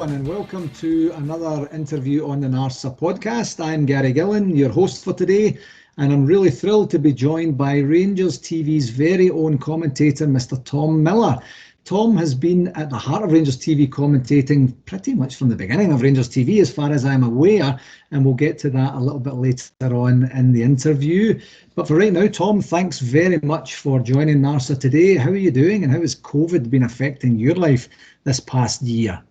everyone, and welcome to another interview on the NARSA podcast. I'm Gary Gillan, your host for today, and I'm really thrilled to be joined by Rangers TV's very own commentator, Mr. Tom Miller. Tom has been at the heart of Rangers TV commentating pretty much from the beginning of Rangers TV, as far as I'm aware, and we'll get to that a little bit later on in the interview. But for right now, Tom, thanks very much for joining NARSA today. How are you doing, and how has COVID been affecting your life this past year?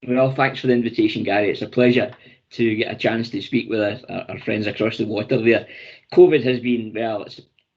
Well, thanks for the invitation, Gary. It's a pleasure to get a chance to speak with our friends across the water there. COVID has been, well,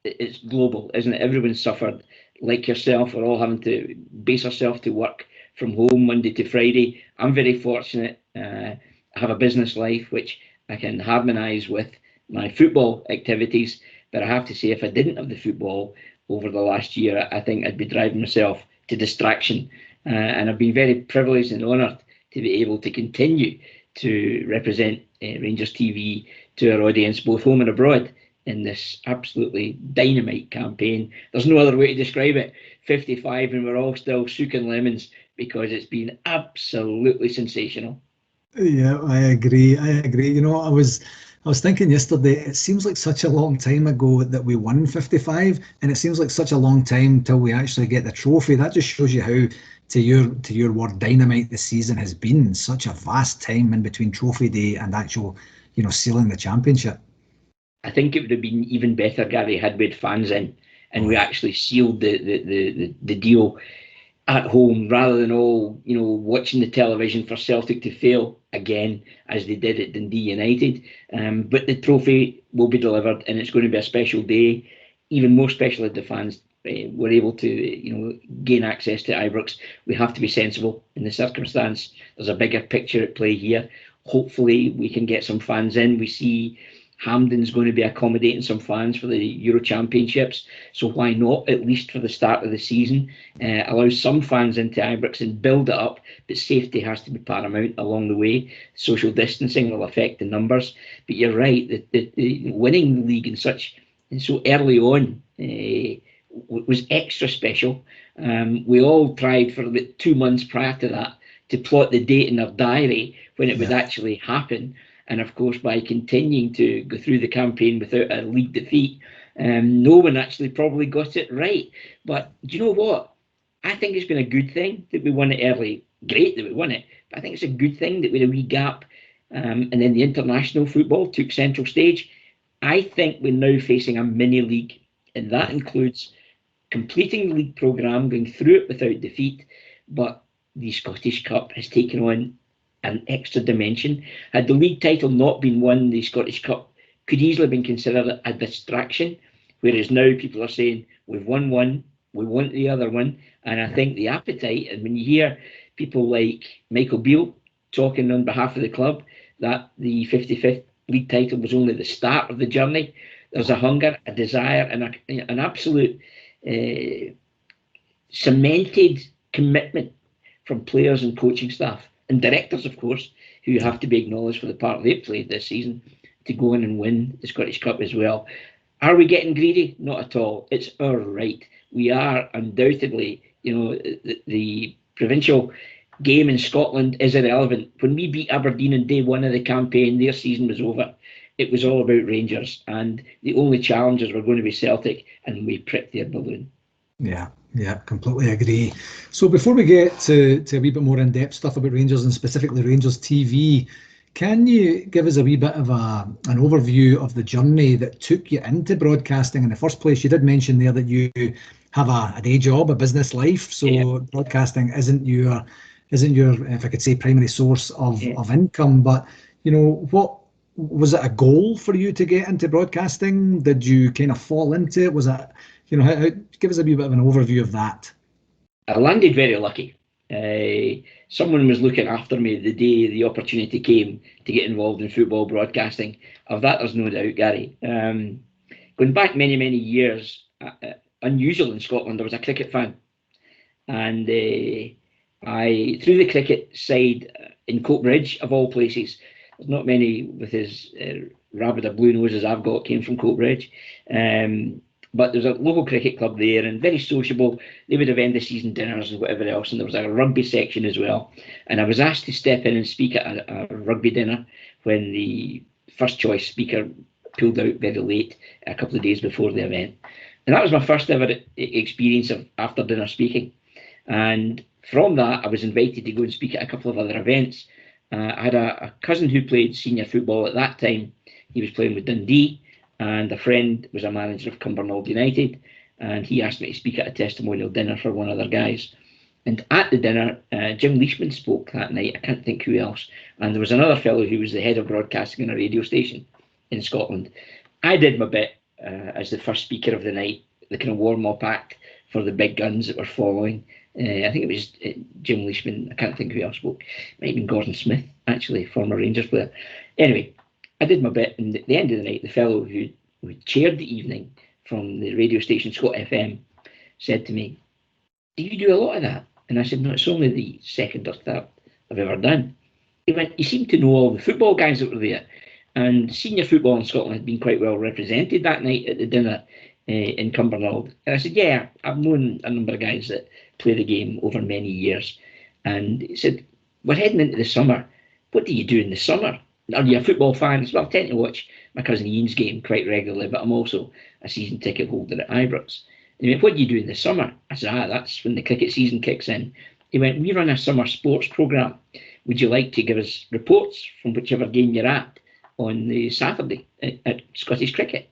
it's global, isn't it? Everyone's suffered. Like yourself, we're all having to base ourselves to work from home Monday to Friday. I'm very fortunate. I have a business life which I can harmonise with my football activities. But I have to say, if I didn't have the football over the last year, I think I'd be driving myself to distraction. And I've been very privileged and honoured to be able to continue to represent Rangers TV to our audience, both home and abroad, in this absolutely dynamite campaign. There's no other way to describe it. 55, and we're all still soaking lemons because it's been absolutely sensational. Yeah, I agree. You know, I was thinking yesterday, it seems like such a long time ago that we won 55, and it seems like such a long time till we actually get the trophy. That just shows you how, to your word, dynamite the season has been. Such a vast time in between trophy day and actual, sealing the championship. I think it would have been even better, Gary, had we had fans in and we actually sealed the deal at home, rather than all watching the television for Celtic to fail again as they did at Dundee United. But the trophy will be delivered, and it's going to be a special day, even more special if the fans were able to gain access to Ibrox. We have to be sensible in the circumstance. There's a bigger picture at play here. Hopefully we can get some fans in. We see Hampden's going to be accommodating some fans for the Euro Championships, so why not, at least for the start of the season, allow some fans into Ibrox and build it up, but safety has to be paramount along the way. Social distancing will affect the numbers, but you're right, that winning the league so early on was extra special. We all tried for the 2 months prior to that to plot the date in our diary when it would actually happen. And of course, by continuing to go through the campaign without a league defeat, no one actually probably got it right. But do you know what? I think it's been a good thing that we won it early. Great that we won it, but I think it's a good thing that we had a wee gap. And then the international football took central stage. I think we're now facing a mini league, and that includes completing the league programme, going through it without defeat. But the Scottish Cup has taken on an extra dimension. Had the league title not been won, the Scottish Cup could easily have been considered a distraction, whereas now people are saying, we've won one, we want the other one. And I think the appetite, and when you hear people like Michael Beale talking on behalf of the club, that the 55th league title was only the start of the journey, there's a hunger, a desire, and an absolute cemented commitment from players and coaching staff and directors, of course, who have to be acknowledged for the part they've played this season, to go in and win the Scottish Cup as well. Are we getting greedy? Not at all. It's our right. We are undoubtedly, the provincial game in Scotland is irrelevant. When we beat Aberdeen on day one of the campaign, their season was over. It was all about Rangers, and the only challengers were going to be Celtic, and we pricked their balloon. Yeah, completely agree. So before we get to a wee bit more in-depth stuff about Rangers and specifically Rangers TV, can you give us a wee bit of an overview of the journey that took you into broadcasting in the first place? You did mention there that you have a day job, a business life, so broadcasting isn't your, if I could say, primary source of income. But what was it, a goal for you to get into broadcasting? Did you kind of fall into it? Was it, give us a wee bit of an overview of that. I landed very lucky. Someone was looking after me the day the opportunity came to get involved in football broadcasting. Of that, there's no doubt, Gary. Going back many, many years, unusual in Scotland, I was a cricket fan. And I, through the cricket side in Coatbridge, of all places, there's not many with as rabid a blue nose as I've got, came from Coatbridge. But there's a local cricket club there and very sociable. They would have end of season dinners and whatever else. And there was a rugby section as well. And I was asked to step in and speak at a rugby dinner when the first choice speaker pulled out very late, a couple of days before the event. And that was my first ever experience of after dinner speaking. And from that, I was invited to go and speak at a couple of other events. I had a cousin who played senior football at that time. He was playing with Dundee, and a friend was a manager of Cumbernauld United, and he asked me to speak at a testimonial dinner for one of their guys. And at the dinner, Jim Leishman spoke that night. I can't think who else. And there was another fellow who was the head of broadcasting on a radio station in Scotland. I did my bit as the first speaker of the night, the kind of warm-up act for the big guns that were following. I think it was Jim Leishman. I can't think who else spoke. It might have been Gordon Smith, actually, former Rangers player. Anyway, I did my bit, and at the end of the night, the fellow who chaired the evening from the radio station Scot FM said to me, "Do you do a lot of that?" And I said, "No, it's only the second or third I've ever done." He went, "You seem to know all the football guys that were there." And senior football in Scotland had been quite well represented that night at the dinner in Cumbernauld. And I said, "Yeah, I've known a number of guys that play the game over many years." And he said, "We're heading into the summer. What do you do in the summer? Are you a football fan?" I said, "Well, I tend to watch my cousin Ian's game quite regularly, but I'm also a season ticket holder at Ibrox." And he went, "What do you do in the summer?" I said, "That's when the cricket season kicks in." He went, "We run a summer sports programme. Would you like to give us reports from whichever game you're at on the Saturday at Scottish cricket?"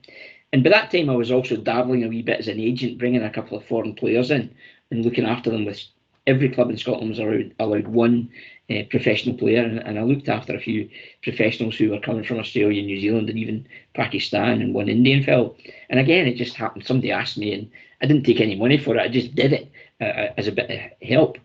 And by that time, I was also dabbling a wee bit as an agent, bringing a couple of foreign players in and looking after them. With every club in Scotland was allowed one professional player, and I looked after a few professionals who were coming from Australia, New Zealand, and even Pakistan, and one Indian fellow. And again, it just happened. Somebody asked me, and I didn't take any money for it. I just did it as a bit of help.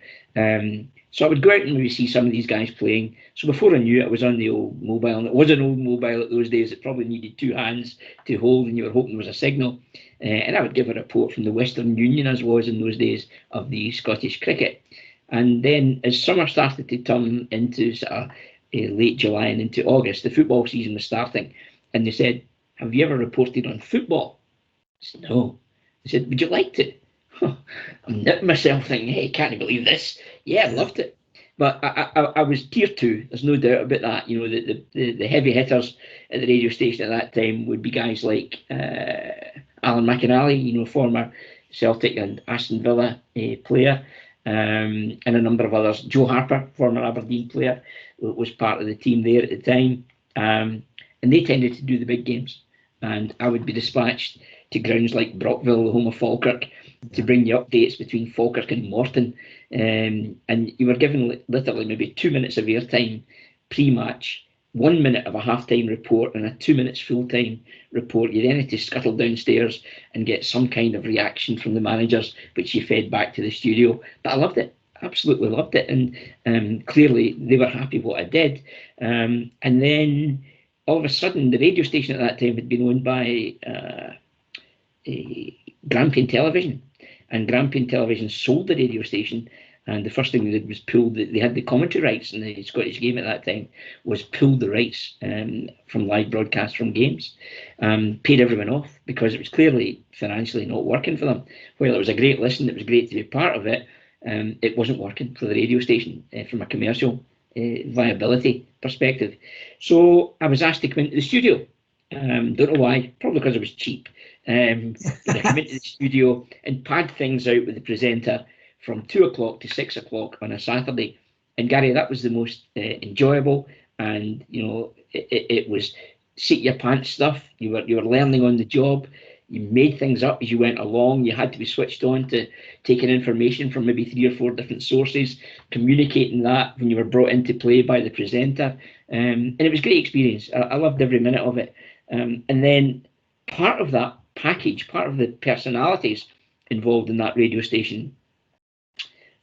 So I would go out and maybe see some of these guys playing. So before I knew it, I was on the old mobile, and it was an old mobile at those days. It probably needed two hands to hold, and you were hoping there was a signal. And I would give a report from the Western Union, as was in those days, of the Scottish cricket. And then as summer started to turn into sort of late July and into August, the football season was starting. And they said, "Have you ever reported on football?" I said, "No." They said, "Would you like to?" I'm nipping myself thinking, "Hey, can't you believe this?" Yeah, I loved it. But I was tier two. There's no doubt about that. You know, the heavy hitters at the radio station at that time would be guys like Alan McInally, you know, former Celtic and Aston Villa player, and a number of others. Joe Harper, former Aberdeen player, was part of the team there at the time. And they tended to do the big games. And I would be dispatched to grounds like Brockville, the home of Falkirk, to bring you updates between Falkirk and Morton. And you were given literally maybe 2 minutes of airtime pre-match, 1 minute of a half-time report and a 2 minutes full-time report. You then had to scuttle downstairs and get some kind of reaction from the managers, which you fed back to the studio. But I loved it, absolutely loved it. And clearly they were happy what I did. And then all of a sudden, the radio station at that time had been owned by Grampian Television. And Grampian Television sold the radio station, and the first thing they did was pull they had the commentary rights in the Scottish game at that time, was pull the rights from live broadcasts from games, paid everyone off because it was clearly financially not working for them. While it was a great listen, it was great to be part of it, it wasn't working for the radio station from a commercial viability perspective. So I was asked to come into the studio. Don't know why, probably because I was cheap. But I come into the studio and pad things out with the presenter from 2 o'clock to 6 o'clock on a Saturday. And Gary, that was the most enjoyable, and you know, it was seat your pants stuff. You were learning on the job. You made things up as you went along. You had to be switched on to taking information from maybe 3 or 4 different sources, communicating that when you were brought into play by the presenter. And it was a great experience. I loved every minute of it. And then part of that package, part of the personalities involved in that radio station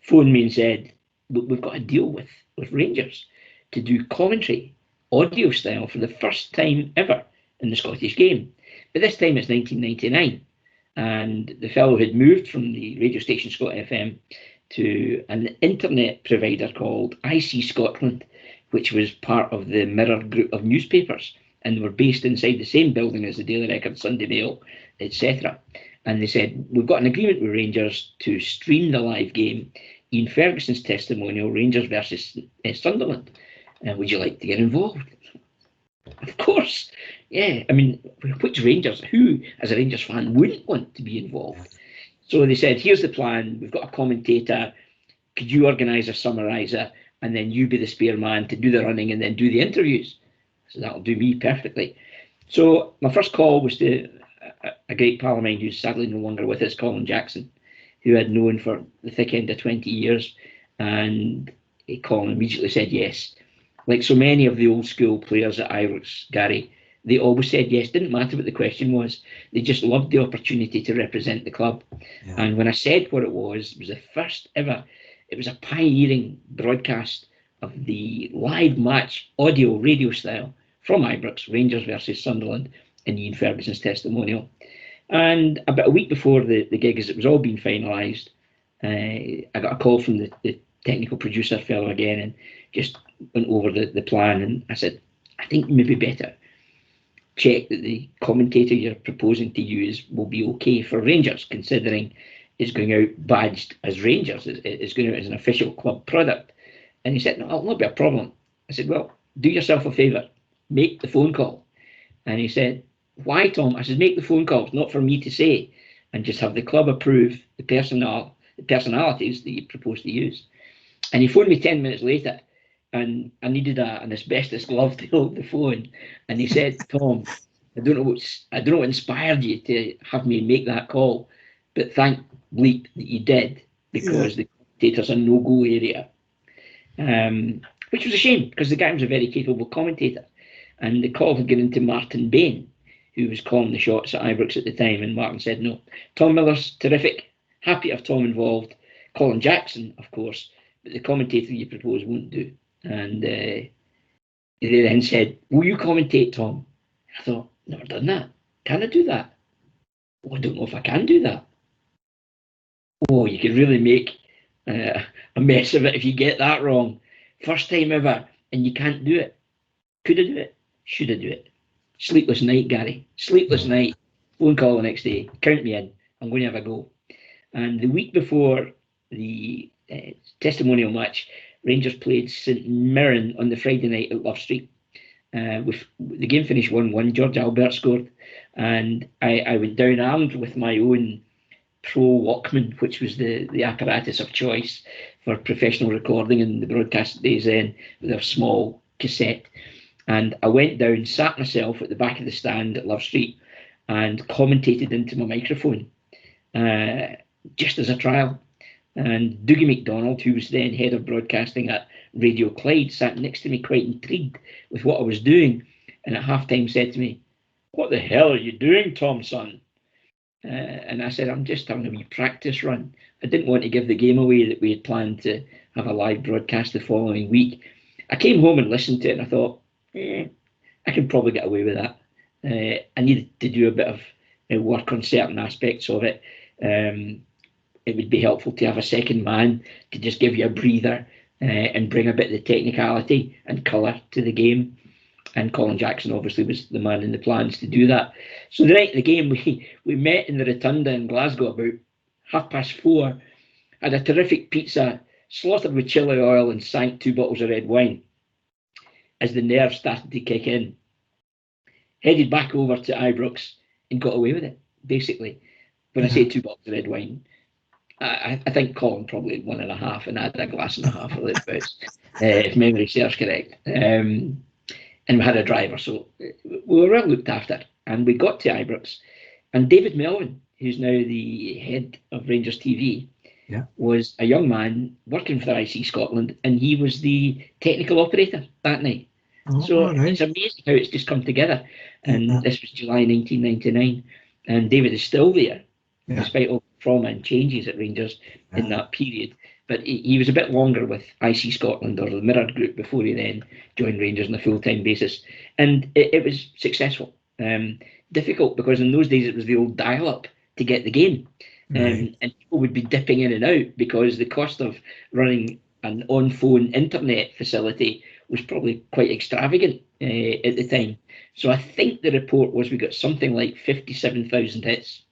phoned me and said, "Look, we've got a deal with Rangers to do commentary audio style for the first time ever in the Scottish game." But this time it's 1999, and the fellow had moved from the radio station Scot FM to an internet provider called IC Scotland, which was part of the Mirror group of newspapers, and were based inside the same building as the Daily Record, Sunday Mail, etc. and they said, we've got an agreement with Rangers to stream the live game, Ian Ferguson's testimonial, Rangers versus Sunderland. Would you like to get involved? Of course. Yeah, I mean, which Rangers, who as a Rangers fan wouldn't want to be involved? So they said, here's the plan, we've got a commentator, could you organise a summariser, and then you be the spare man to do the running and then do the interviews? So that'll do me perfectly. So my first call was to a great pal of mine who's sadly no longer with us, Colin Jackson, who I'd known for the thick end of 20 years. And Colin immediately said yes. Like so many of the old school players at Ibrox, Gary, they always said yes. Didn't matter what the question was. They just loved the opportunity to represent the club. Yeah. And when I said what it was the first ever, it was a pioneering broadcast of the live match, audio, radio style, from Ibrox, Rangers versus Sunderland, in Ian Ferguson's testimonial. And about a week before the gig, as it was all being finalised, I got a call from the technical producer fellow again, and just went over the plan. And I said, I think maybe better check that the commentator you're proposing to use will be okay for Rangers, considering it's going out badged as Rangers. It's going out as an official club product. And he said, no, it'll not be a problem. I said, well, do yourself a favour, make the phone call. And he said, why, Tom? I said, make the phone calls, not for me to say, and just have the club approve the personalities that you propose to use. And he phoned me 10 minutes later, and I needed an asbestos glove to hold the phone. And he said, Tom, I don't know what inspired you to have me make that call, but thank bleep that you did, because the commentator's a no-go area. Which was a shame, because the guy was a very capable commentator. And the call had gone into Martin Bain, who was calling the shots at Ibrox at the time. And Martin said, no, Tom Miller's terrific, happy to have Tom involved. Colin Jackson, of course, but the commentator you propose won't do. And they then said, will you commentate, Tom? I thought, never done that. Can I do that? Oh, I don't know if I can do that. Oh, you could really make a mess of it if you get that wrong. First time ever, and you can't do it. Could I do it? Should I do it? Sleepless night, Gary. Sleepless night. Phone call the next day. Count me in. I'm going to have a go. And the week before the testimonial match, Rangers played St Mirren on the Friday night at Love Street. With the game finished 1-1. George Albert scored, and I went down armed with my own Pro Walkman, which was the apparatus of choice for professional recording in the broadcast days then, with a small cassette. And I went down, sat myself at the back of the stand at Love Street, and commentated into my microphone, just as a trial. And Dougie MacDonald, who was then head of broadcasting at Radio Clyde, sat next to me, quite intrigued with what I was doing, and at halftime said to me, what the hell are you doing, Tom, son? And I said, I'm just having a wee practice run. I didn't want to give the game away that we had planned to have a live broadcast the following week. I came home and listened to it, and I thought, I can probably get away with that. I needed to do a bit of work on certain aspects of it. It would be helpful to have a second man to just give you a breather and bring a bit of the technicality and colour to the game. And Colin Jackson obviously was the man in the plans to do that. So the night of the game, we met in the Rotunda in Glasgow about 4:30, had a terrific pizza, slaughtered with chili oil, and sank 2 bottles of red wine as the nerves started to kick in. Headed back over to Ibrox and got away with it, basically. When I say 2 bottles of red wine, I think Colin probably had 1.5, and I had a glass and a half of it, if memory serves correct. And we had a driver, so we were well looked after. And we got to Ibrox, and David Melvin, who's now the head of Rangers TV, was a young man working for IC Scotland, and he was the technical operator that night. So it's amazing how it's just come together. And this was July 1999, and David is still there, despite all the trauma and changes at Rangers in that period. But he was a bit longer with IC Scotland, or the Mirror Group, before he then joined Rangers on a full-time basis. And it was successful. Difficult, because in those days it was the old dial-up to get the game. And people would be dipping in and out, because the cost of running an on-phone internet facility was probably quite extravagant at the time. So I think the report was we got something like 57,000 hits.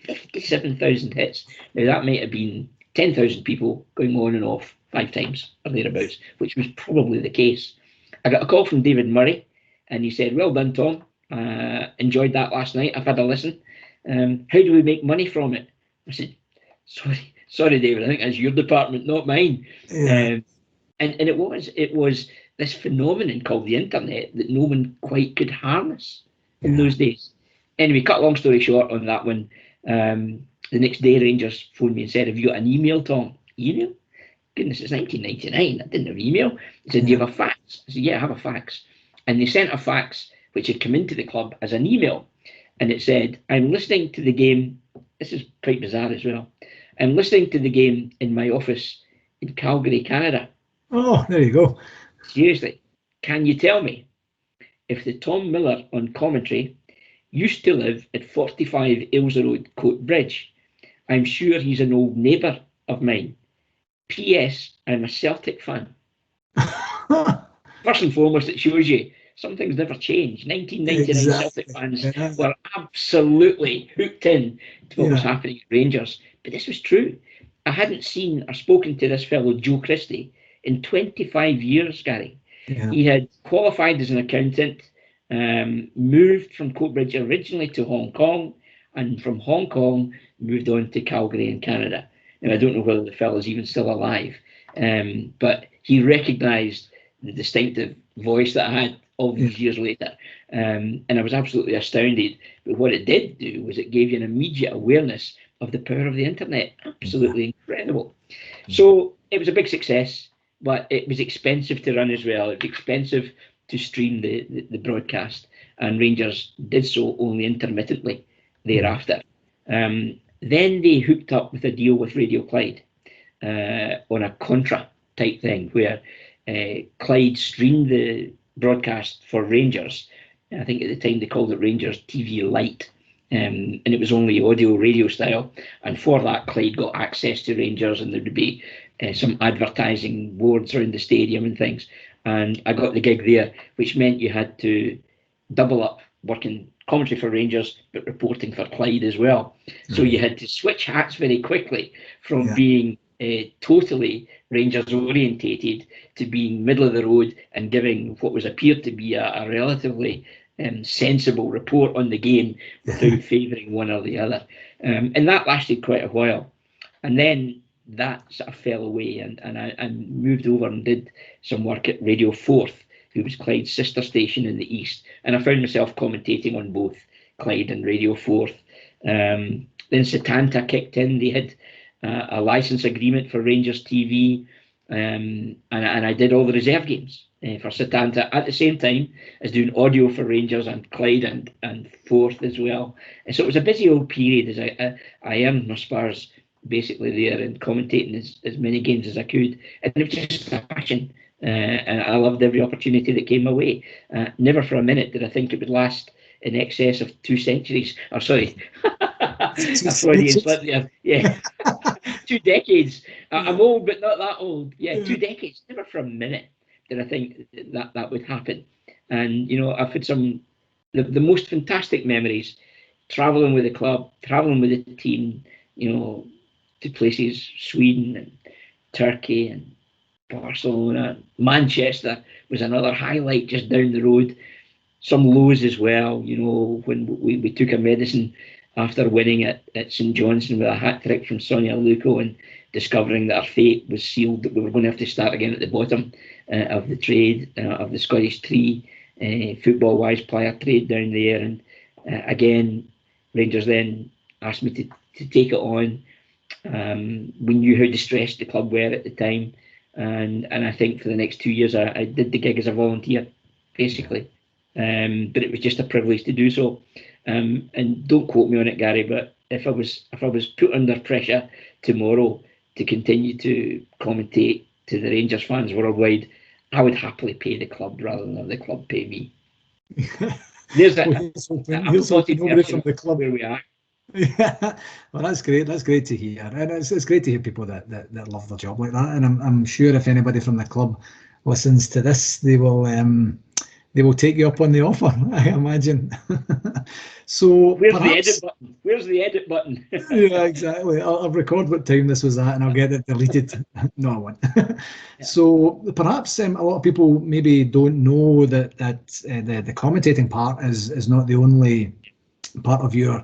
57,000 hits. Now that might have been 10,000 people going on and off 5 times or thereabouts, which was probably the case. I got a call from David Murray, and he said, "Well done, Tom. Enjoyed that last night. I've had a listen. How do we make money from it?" I said, sorry, David. I think that's your department, not mine. Yeah. And it was this phenomenon called the internet that no one quite could harness in those days. Anyway, cut a long story short on that one. The next day, Rangers phoned me and said, "Have you got an email, Tom?" Email? Goodness, it's 1999. I didn't have email. He said, "Do you have a fax?" I said, "Yeah, I have a fax." And they sent a fax which had come into the club as an email. And it said, "I'm listening to the game." This is quite bizarre as well. "I'm listening to the game in my office in Calgary, Canada." Oh, there you go. Seriously, can you tell me if the Tom Miller on commentary used to live at 45 Ailsa Road, Coatbridge? I'm sure he's an old neighbour of mine. P.S. I'm a Celtic fan. First and foremost, it shows you some things never change. 1999 Exactly. Celtic fans were absolutely hooked in to what was happening at Rangers. But this was true. I hadn't seen or spoken to this fellow Joe Christie in 25 years, Gary. Yeah. He had qualified as an accountant, moved from Coatbridge originally to Hong Kong, and from Hong Kong moved on to Calgary in Canada. And I don't know whether the fellow's even still alive, but he recognised the distinctive voice that I had all these years later. And I was absolutely astounded. But what it did do was it gave you an immediate awareness of the power of the internet. Absolutely incredible. So it was a big success, but it was expensive to run as well. It was expensive to stream the broadcast, and Rangers did so only intermittently thereafter. Then they hooked up with a deal with Radio Clyde on a contra type thing, where Clyde streamed the broadcast for Rangers. I think at the time they called it Rangers TV Lite, and it was only audio radio style. And for that, Clyde got access to Rangers, and there would be some advertising boards around the stadium and things. And I got the gig there, which meant you had to double up working commentary for Rangers, but reporting for Clyde as well. So you had to switch hats very quickly from being totally Rangers orientated to being middle of the road and giving what was appeared to be a relatively sensible report on the game without favouring one or the other. And that lasted quite a while. And then that sort of fell away, and I moved over and did some work at Radio Forth, who was Clyde's sister station in the east. And I found myself commentating on both Clyde and Radio Forth. Then Setanta kicked in. They had a license agreement for Rangers TV, and I did all the reserve games for Setanta at the same time as doing audio for Rangers and Clyde and Forth as well. And so it was a busy old period as I earned my spurs basically there and commentating as many games as I could. And it was just a passion. And I loved every opportunity that came my way. Never for a minute did I think it would last in excess of 2 centuries. Or sorry, a Freudian slip there. Yeah, 2 decades. I'm old, but not that old. Yeah, 2 decades. Never for a minute did I think that would happen. And you know, I've had the most fantastic memories traveling with the club, traveling with the team. You know, to places Sweden and Turkey and Barcelona. Manchester was another highlight just down the road. Some lows as well, you know, when we took our medicine after winning at St Johnstone with a hat-trick from Sonia Luco and discovering that our fate was sealed, that we were going to have to start again at the bottom of the trade, of the Scottish Tree, football-wise player trade down there. And again, Rangers then asked me to take it on. We knew how distressed the club were at the time. And I think for the next 2 years, I did the gig as a volunteer, basically. But it was just a privilege to do so. And don't quote me on it, Gary, but if I was put under pressure tomorrow to continue to commentate to the Rangers fans worldwide, I would happily pay the club rather than have the club pay me. There's a supporting from the club where we are. Yeah, well, that's great. That's great to hear, and it's great to hear people that love their job like that. And I'm sure if anybody from the club listens to this, they will take you up on the offer, I imagine. So Where's perhaps, the edit button? Where's the edit button? yeah, exactly. I'll record what time this was at, and I'll get it deleted. No, I won't. Yeah. So perhaps a lot of people maybe don't know that the commentating part is not the only part of your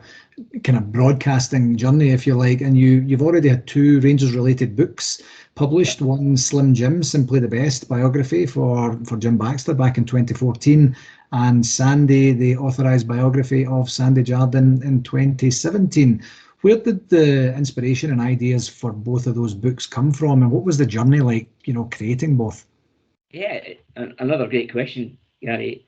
kind of broadcasting journey, if you like. And you've already had two Rangers related books published. Yeah. One, Slim Jim, Simply the Best biography for Jim Baxter back in 2014, and Sandy, the authorised biography of Sandy Jardine in 2017. Where did the inspiration and ideas for both of those books come from, and what was the journey like, creating both? Yeah, another great question, Gary.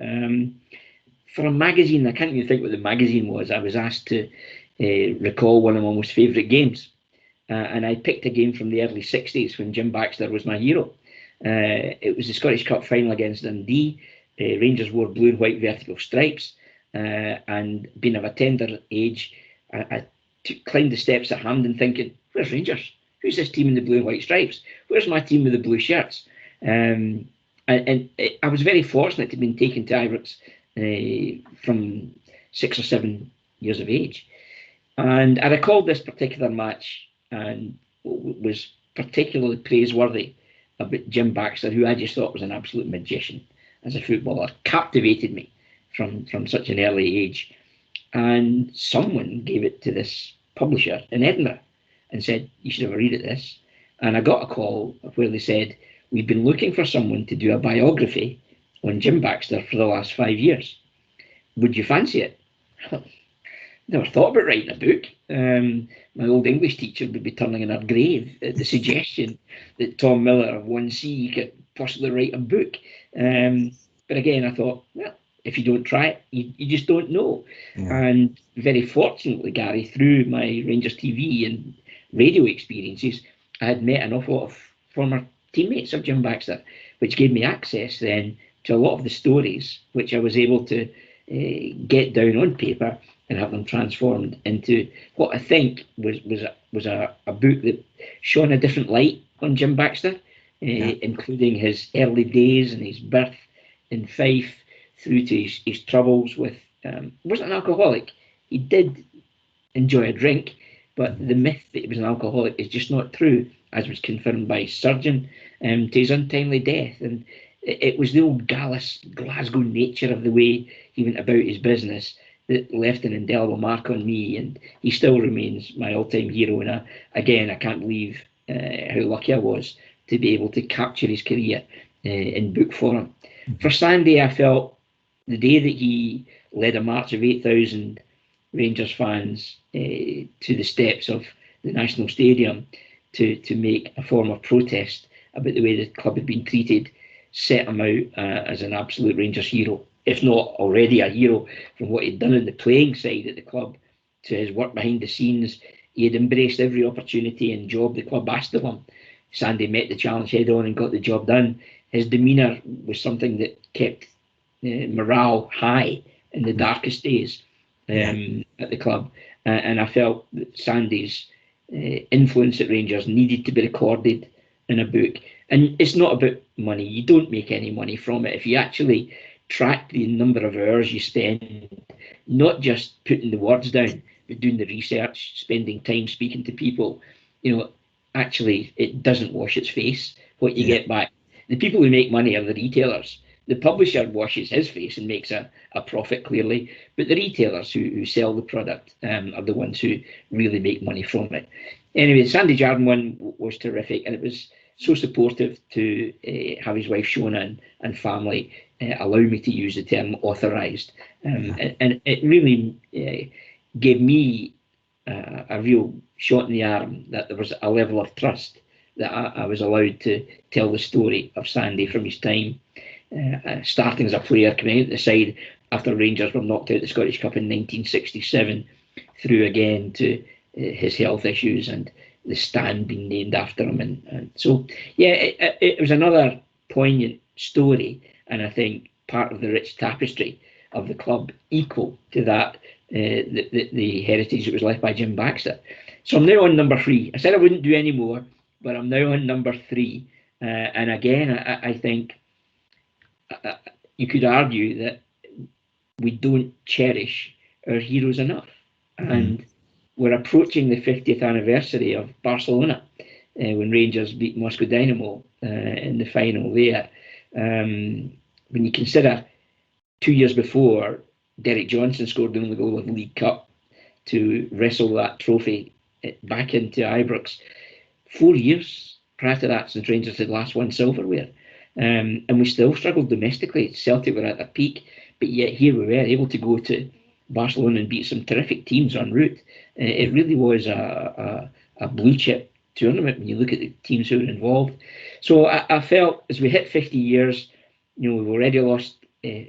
For a magazine, I can't even think what the magazine was. I was asked to recall one of my most favourite games. And I picked a game from the early 60s when Jim Baxter was my hero. It was the Scottish Cup final against Dundee. Rangers wore blue and white vertical stripes. And being of a tender age, I climbed the steps at Hampden thinking, where's Rangers? Who's this team in the blue and white stripes? Where's my team with the blue shirts? And I was very fortunate to have been taken to Ibrox from 6 or 7 years of age. And I recalled this particular match and was particularly praiseworthy about Jim Baxter, who I just thought was an absolute magician as a footballer, captivated me from such an early age. And someone gave it to this publisher in Edinburgh and said, you should have a read of this. And I got a call where they said, we've been looking for someone to do a biography on Jim Baxter for the last 5 years. Would you fancy it? Never thought about writing a book. My old English teacher would be turning in her grave at the suggestion that Tom Miller of 1C could possibly write a book. But again, I thought, well, if you don't try it, you just don't know. Yeah. And very fortunately, Gary, through my Rangers TV and radio experiences, I had met an awful lot of former teammates of Jim Baxter, which gave me access then to a lot of the stories, which I was able to get down on paper and have them transformed into what I think was a book that shone a different light on Jim Baxter, including his early days and his birth in Fife through to his troubles with, wasn't an alcoholic. He did enjoy a drink, but the myth that he was an alcoholic is just not true, as was confirmed by his surgeon, to his untimely death. And it was the old gallus Glasgow nature of the way he went about his business that left an indelible mark on me, and he still remains my all-time hero. And again, I can't believe how lucky I was to be able to capture his career in book form. For Sandy, I felt the day that he led a march of 8,000 Rangers fans to the steps of the National Stadium to make a form of protest about the way the club had been treated, set him out as an absolute Rangers hero, if not already a hero, from what he'd done in the playing side at the club to his work behind the scenes. He had embraced every opportunity and job the club asked of him. Sandy met the challenge head on and got the job done. His demeanour was something that kept morale high in the darkest days at the club. And I felt that Sandy's influence at Rangers needed to be recorded in a book. And it's not about money. You don't make any money from it. If you actually track the number of hours you spend, not just putting the words down, but doing the research, spending time speaking to people, actually it doesn't wash its face what you get back. The people who make money are the retailers. The publisher washes his face and makes a profit, clearly, but the retailers who sell the product are the ones who really make money from it. Anyway, the Sandy Jardine one was terrific, and it was so supportive to have his wife Shona and family allow me to use the term authorised. And it really gave me a real shot in the arm that there was a level of trust that I was allowed to tell the story of Sandy from his time starting as a player, coming out the side after Rangers were knocked out of the Scottish Cup in 1967, through again to his health issues and the stand being named after him. And so, it was another poignant story, and I think part of the rich tapestry of the club, equal to that, the heritage that was left by Jim Baxter. So I'm now on number 3. I said I wouldn't do any more, but I'm now on number 3. And again, I think you could argue that we don't cherish our heroes enough. And we're approaching the 50th anniversary of Barcelona when Rangers beat Moscow Dynamo in the final there. When you consider 2 years before, Derek Johnson scored the only goal of the League Cup to wrestle that trophy back into Ibrox. 4 years prior to that since Rangers had last won silverware. And we still struggled domestically. Celtic were at their peak, but yet here we were able to go to Barcelona and beat some terrific teams en route. It really was a blue chip tournament when you look at the teams who were involved. So I felt as we hit 50 years, we've already lost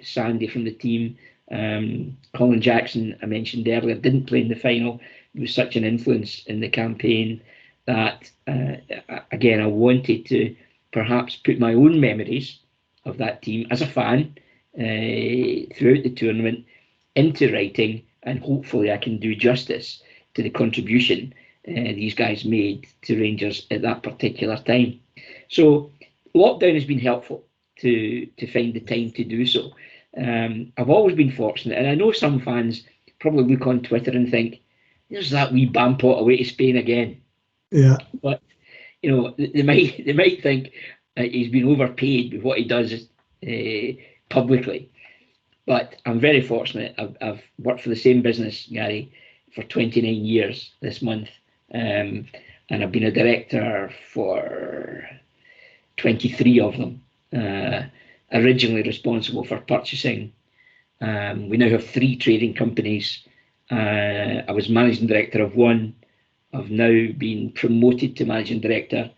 Sandy from the team. Colin Jackson, I mentioned earlier, didn't play in the final. He was such an influence in the campaign that, again, I wanted to perhaps put my own memories of that team as a fan throughout the tournament into writing, and hopefully I can do justice to the contribution these guys made to Rangers at that particular time. So lockdown has been helpful to find the time to do so. I've always been fortunate, and I know some fans probably look on Twitter and think, there's that wee Bampot away to Spain again. Yeah. But they might think he's been overpaid with what he does publicly. But I'm very fortunate. I've worked for the same business, Gary, for 29 years this month, and I've been a director for 23 of them. Originally responsible for purchasing. We now have 3 trading companies. I was managing director of one. I've now been promoted to managing director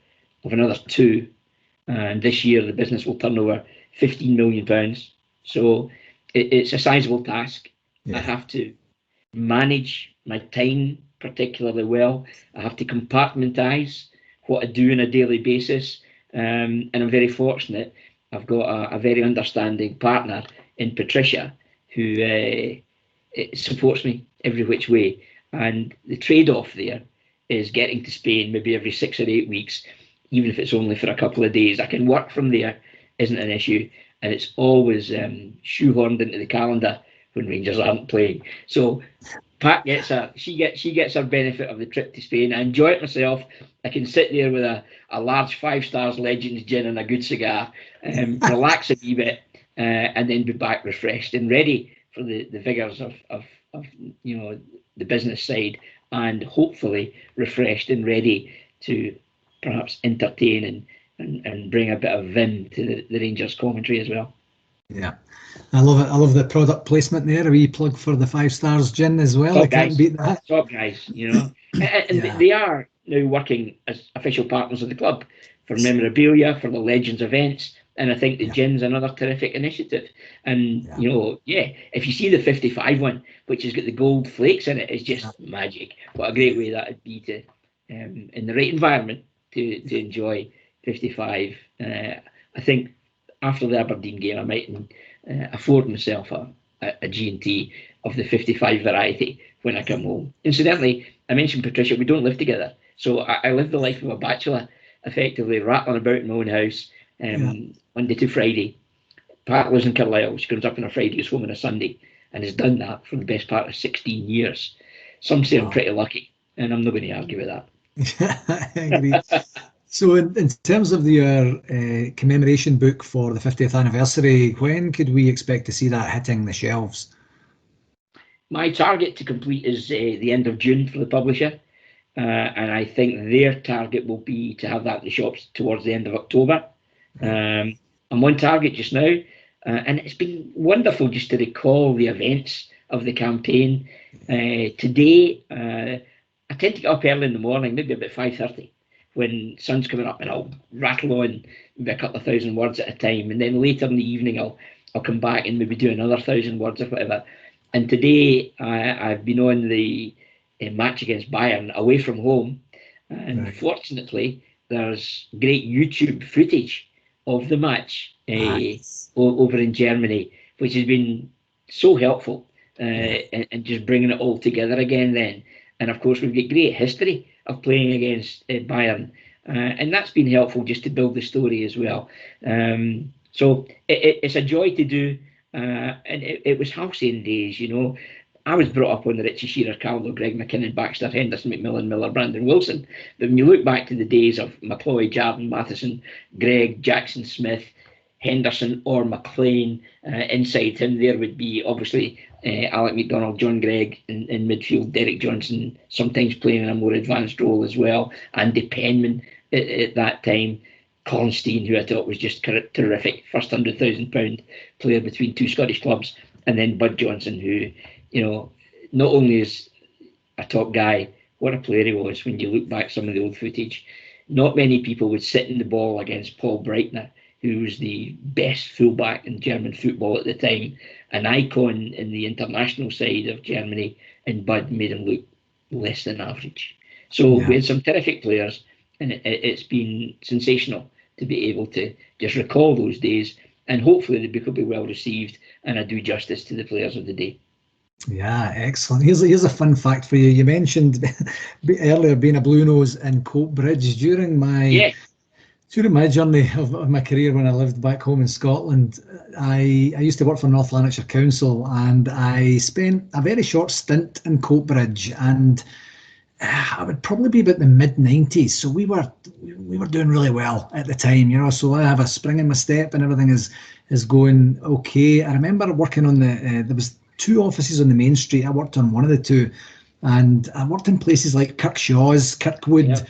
of another 2. And this year the business will turn over £15 million. So it's a sizable task. Yeah. I have to manage my time particularly well. I have to compartmentise what I do on a daily basis. And I'm very fortunate. I've got a very understanding partner in Patricia who supports me every which way. And the trade-off there is getting to Spain maybe every 6 or 8 weeks, even if it's only for a couple of days. I can work from there, isn't an issue. And it's always shoehorned into the calendar when Rangers aren't playing. So Pat gets she gets her benefit of the trip to Spain. I enjoy it myself. I can sit there with a large 5 Stars Legends gin and a good cigar, relax a wee bit, and then be back refreshed and ready for the vigours of the business side, and hopefully refreshed and ready to perhaps entertain and bring a bit of vim to the Rangers commentary as well. Yeah, I love it. I love the product placement there. A wee plug for the 5 Stars gin as well. I can't beat that. Top guys, and yeah. They are now working as official partners of the club for memorabilia, for the Legends events, and I think the gin's another terrific initiative. And if you see the 55 one, which has got the gold flakes in it, it's just magic. What a great way that would be to, in the right environment, to enjoy 55. I think after the Aberdeen game, I might afford myself a G&T of the 55 variety when I come home. Incidentally, I mentioned Patricia, we don't live together. So I live the life of a bachelor, effectively rattling about in my own house Monday to Friday. Pat lives in Carlisle. She comes up on a Friday, goes home on a Sunday, and has done that for the best part of 16 years. Some say I'm pretty lucky, and I'm not going to argue with that. I agree. So in terms of your commemoration book for the 50th anniversary, when could we expect to see that hitting the shelves? My target to complete is the end of June for the publisher. And I think their target will be to have that in the shops towards the end of October. I'm on target just now. And it's been wonderful just to recall the events of the campaign. Today, I tend to get up early in the morning, maybe about 5:30. When sun's coming up, and I'll rattle on maybe a couple of thousand words at a time, and then later in the evening I'll come back and maybe do another 1,000 words or whatever. And today I've been on the match against Bayern away from home, and fortunately there's great YouTube footage of the match over in Germany, which has been so helpful and just bringing it all together again then. And of course we've got great history of playing against Bayern, and that's been helpful just to build the story as well. So it's a joy to do, and it was halcyon days, I was brought up on the Richie Shearer, Caldo, Greg McKinnon, Baxter, Henderson, McMillan, Miller, Brandon Wilson. But when you look back to the days of McCloy, Jarvin, Matheson, Greg, Jackson Smith, Henderson or McLean, inside him there would be obviously Alec McDonald, John Gregg in midfield, Derek Johnson sometimes playing in a more advanced role as well, Andy Penman at that time, Colin Steen, who I thought was just terrific, first £100,000 player between two Scottish clubs, and then Bud Johnson, who, you know, not only is a top guy, what a player he was. When you look back some of the old footage, not many people would sit in the ball against Paul Breitner, who was the best fullback in German football at the time, an icon in the international side of Germany, and Bud made him look less than average. So we had some terrific players, and it's been sensational to be able to just recall those days, and hopefully they could be well received, and I do justice to the players of the day. Yeah, excellent. Here's a fun fact for you. You mentioned earlier being a Blue Nose in Coatbridge. During my journey of my career when I lived back home in Scotland, I used to work for North Lanarkshire Council, and I spent a very short stint in Coatbridge, and I would probably be about the mid-90s. So we were doing really well at the time, you know. So I have a spring in my step, and everything is going okay. I remember working on there was 2 offices on the main street. I worked on one of the 2, and I worked in places like Kirkshaws, Kirkwood,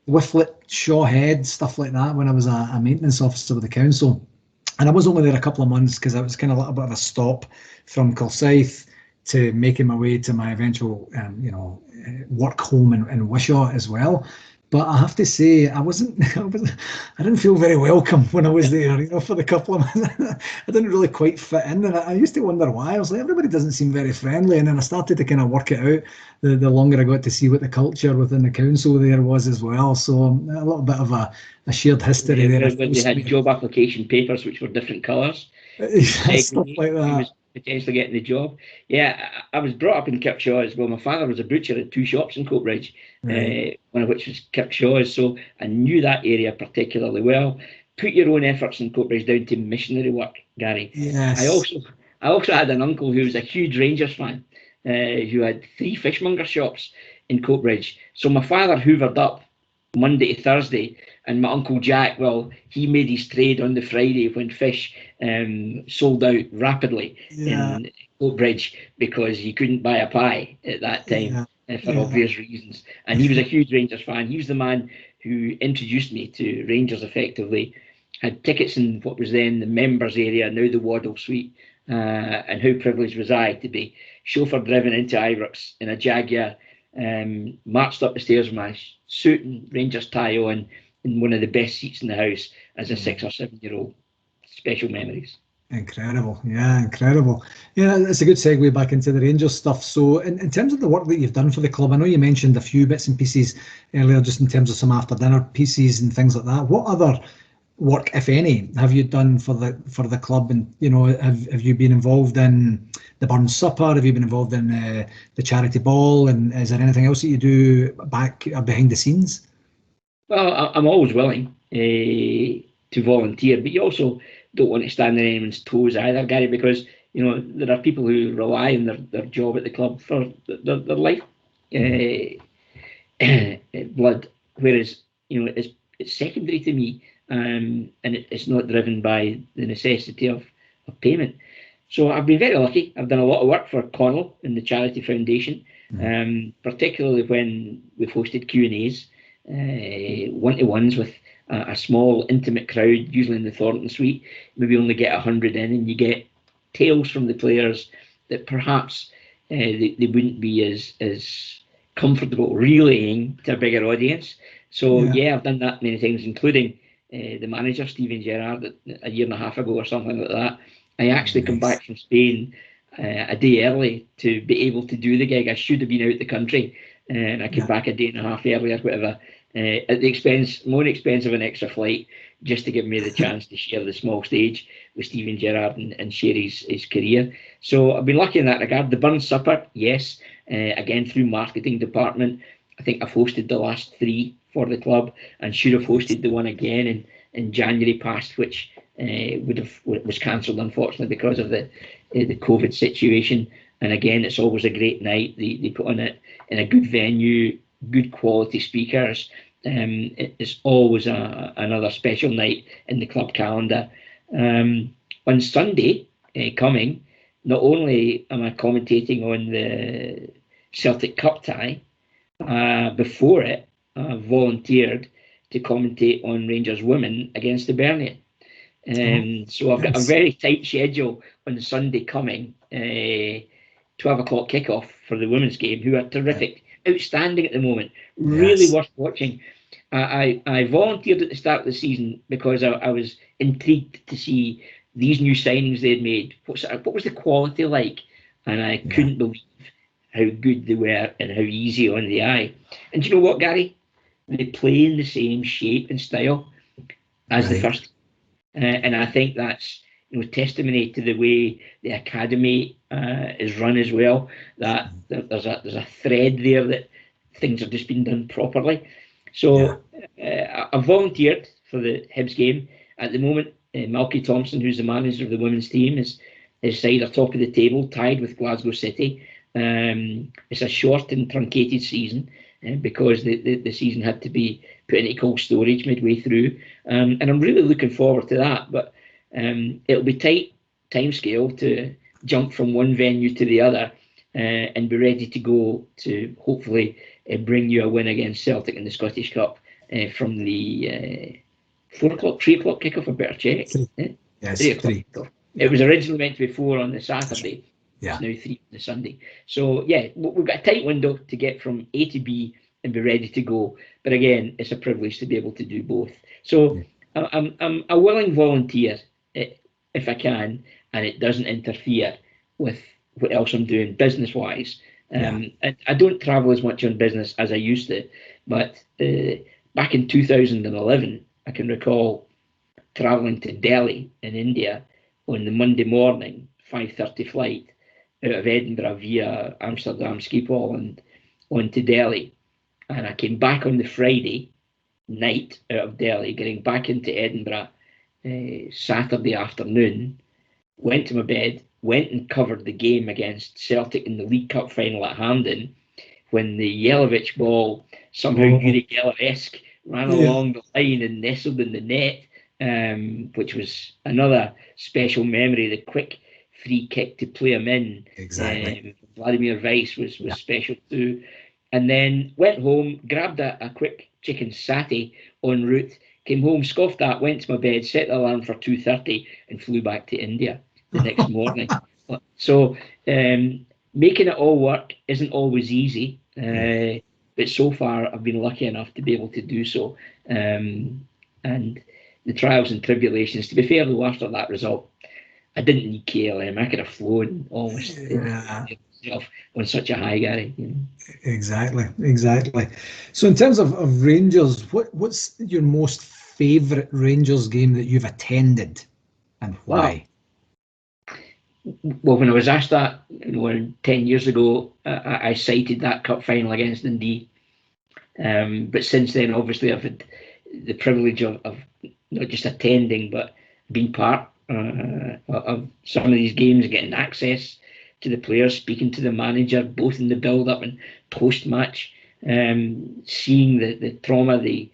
Whifflet, Shawhead, stuff like that when I was a maintenance officer with the council. And I was only there a couple of months because I was kind of a little bit of a stop from Kilsyth to making my way to my eventual work home in Wishaw as well. But I have to say, I didn't feel very welcome when I was there, you know, for the couple of months. I didn't really quite fit in, and I used to wonder why. I was like, everybody doesn't seem very friendly, and then I started to kind of work it out the longer I got to see what the culture within the council there was as well. So a little bit of a shared history there. They had job application papers which were different colours. Stuff like that. Potentially getting the job. Yeah, I was brought up in Kirkshaw as well. My father was a butcher at 2 shops in Coatbridge, one of which was Kirkshaw's, so I knew that area particularly well. Put your own efforts in Coatbridge down to missionary work, Gary. Yes. I also had an uncle who was a huge Rangers fan, who had 3 fishmonger shops in Coatbridge. So my father hoovered up Monday to Thursday, and my uncle Jack, well, he made his trade on the Friday when fish sold out rapidly in Coatbridge because he couldn't buy a pie at that time for obvious reasons. And he was a huge Rangers fan. He was the man who introduced me to Rangers effectively. Had tickets in what was then the members area, now the Waddle Suite, and how privileged was I to be chauffeur driven into Ibrox in a Jaguar, marched up the stairs with my suit and Rangers tie on, in one of the best seats in the house as a 6 or 7-year-old. Special memories. Incredible. Yeah, incredible. Yeah, it's a good segue back into the Rangers stuff. So in terms of the work that you've done for the club, I know you mentioned a few bits and pieces earlier just in terms of some after dinner pieces and things like that. What other work, if any, have you done for the club? And, you know, have you been involved in the Burns Supper? Have you been involved in the charity ball? And is there anything else that you do back or behind the scenes? Well, I'm always willing to volunteer, but you also don't want to stand on anyone's toes either, Gary, because, you know, there are people who rely on their job at the club for their life blood, whereas, you know, it's secondary to me, and it's not driven by the necessity of payment. So I've been very lucky. I've done a lot of work for Connell and the Charity Foundation, particularly when we've hosted Q&As, one-to-ones with a small intimate crowd, usually in the Thornton Suite. Maybe only get 100 in, and you get tales from the players that perhaps they wouldn't be as comfortable relaying to a bigger audience. So yeah, I've done that many times, including the manager Steven Gerrard a year and a half ago or something like that. I actually come back from Spain a day early to be able to do the gig. I should have been out the country, and I came back a day and a half early or whatever, at the expense, more expensive an extra flight, just to give me the chance to share the small stage with Steven Gerrard and share his career. So I've been lucky in that regard. The Burns Supper, yes, again through marketing department. I think I've hosted the last 3 for the club, and should have hosted the one again in January past, which was cancelled unfortunately because of the COVID situation. And again, it's always a great night. They put on it in a good venue, good quality speakers. It's always another special night in the club calendar. On Sunday coming, not only am I commentating on the Celtic Cup tie, before it, I volunteered to commentate on Rangers women against the Hibernian. So I've got a very tight schedule on Sunday coming. 12 o'clock kickoff for the women's game, who are terrific, outstanding at the moment, really worth watching. I volunteered at the start of the season because I was intrigued to see these new signings they had made. What was the quality like? And I couldn't believe how good they were and how easy on the eye. And do you know what, Gary? They play in the same shape and style as the first. And I think that's testimony to the way the academy is run as well. That there's a thread there that things have just been done properly. So I volunteered for the Hibs game. At the moment, Malky Thompson, who's the manager of the women's team, is side are top of the table, tied with Glasgow City. It's a short and truncated season because the season had to be put into cold storage midway through. And I'm really looking forward to that. But it'll be tight timescale to jump from one venue to the other and be ready to go to hopefully bring you a win against Celtic in the Scottish Cup from the 3 o'clock kickoff. I better check. Yes, 3 o'clock. It was originally meant to be 4 on the Saturday. Yeah. It's now 3 on the Sunday. So yeah, we've got a tight window to get from A to B and be ready to go. But again, it's a privilege to be able to do both. So I'm a willing volunteer if I can, and it doesn't interfere with what else I'm doing business-wise. I don't travel as much on business as I used to, but back in 2011, I can recall traveling to Delhi in India on the Monday morning, 5:30 flight out of Edinburgh via Amsterdam Schiphol and on to Delhi. And I came back on the Friday night out of Delhi, getting back into Edinburgh Saturday afternoon, went to my bed, went and covered the game against Celtic in the League Cup final at Hampden, when the Jelavic ball, somehow Yuri Geller-esque, ran along the line and nestled in the net, which was another special memory. The quick free kick to play him in. Exactly. Vladimir Weiss was special too. And then went home, grabbed a quick chicken satay en route, came home, scoffed that, went to my bed, set the alarm for 2:30 and flew back to India the next morning. So making it all work isn't always easy, but so far I've been lucky enough to be able to do so. And the trials and tribulations, to be fair though, after that result, I didn't need KLM. I could have flown almost on such a high, Gary. Exactly. So in terms of Rangers, what's your most favourite Rangers game that you've attended, and why? Well, when I was asked that 10 years ago, I cited that cup final against Dundee. But since then, obviously, I've had the privilege of not just attending, but being part of some of these games, getting access to the players, speaking to the manager, both in the build-up and post-match, seeing the trauma, the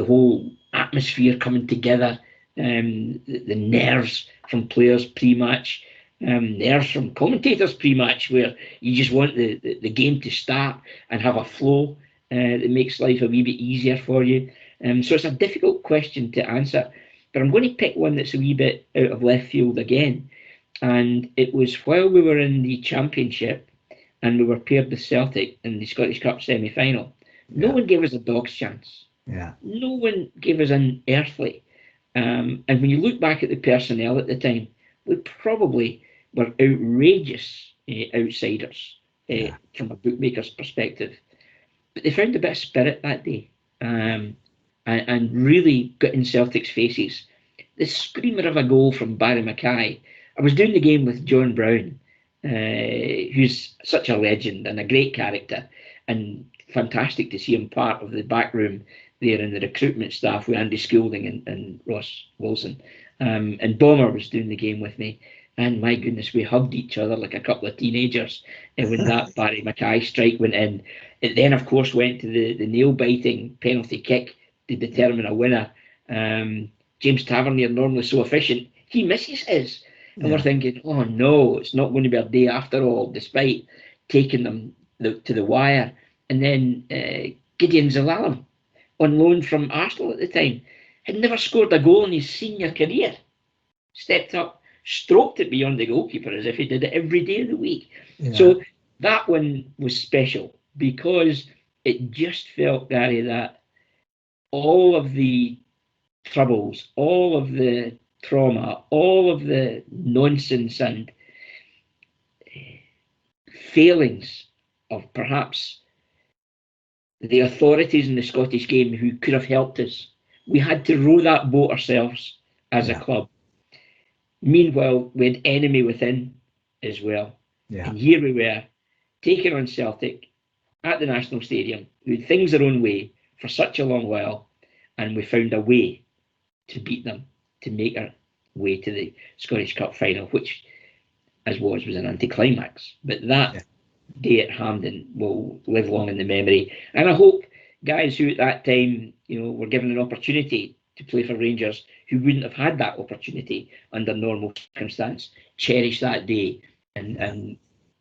whole atmosphere coming together, the nerves from players pre-match, nerves from commentators pre-match, where you just want the game to start and have a flow that makes life a wee bit easier for you. So it's a difficult question to answer, but I'm going to pick one that's a wee bit out of left field again. And it was while we were in the Championship and we were paired with Celtic in the Scottish Cup semi-final. No one gave us a dog's chance. No one gave us an earthly. And when you look back at the personnel at the time, we probably were outrageous outsiders from a bookmaker's perspective. But they found a bit of spirit that day and really got in Celtic's faces. The screamer of a goal from Barry Mackay. I was doing the game with John Brown, who's such a legend and a great character, and fantastic to see him part of the back room there in the recruitment staff with Andy Schooling and Ross Wilson. and Bomber was doing the game with me. And my goodness, we hugged each other like a couple of teenagers when that Barry Mackay strike went in. It then, of course, went to the nail-biting penalty kick to determine a winner. James Tavernier, normally so efficient, he misses his. And we're thinking, oh no, it's not going to be a day after all, despite taking them to the wire. And then Gideon Zelalem, on loan from Arsenal at the time, had never scored a goal in his senior career. Stepped up, stroked it beyond the goalkeeper as if he did it every day of the week. Yeah. So that one was special because it just felt, Gary, that all of the troubles, all of the trauma, all of the nonsense and failings of perhaps the authorities in the Scottish game who could have helped us, we had to row that boat ourselves as a club. Meanwhile, we had enemy within as well. Yeah. And here we were, taking on Celtic at the National Stadium, who had things their own way for such a long while, and we found a way to beat them, to make our way to the Scottish Cup final, which, as was an anticlimax. But that day at Hampden will live long in the memory. And I hope guys who at that time, were given an opportunity to play for Rangers, who wouldn't have had that opportunity under normal circumstance, cherish that day and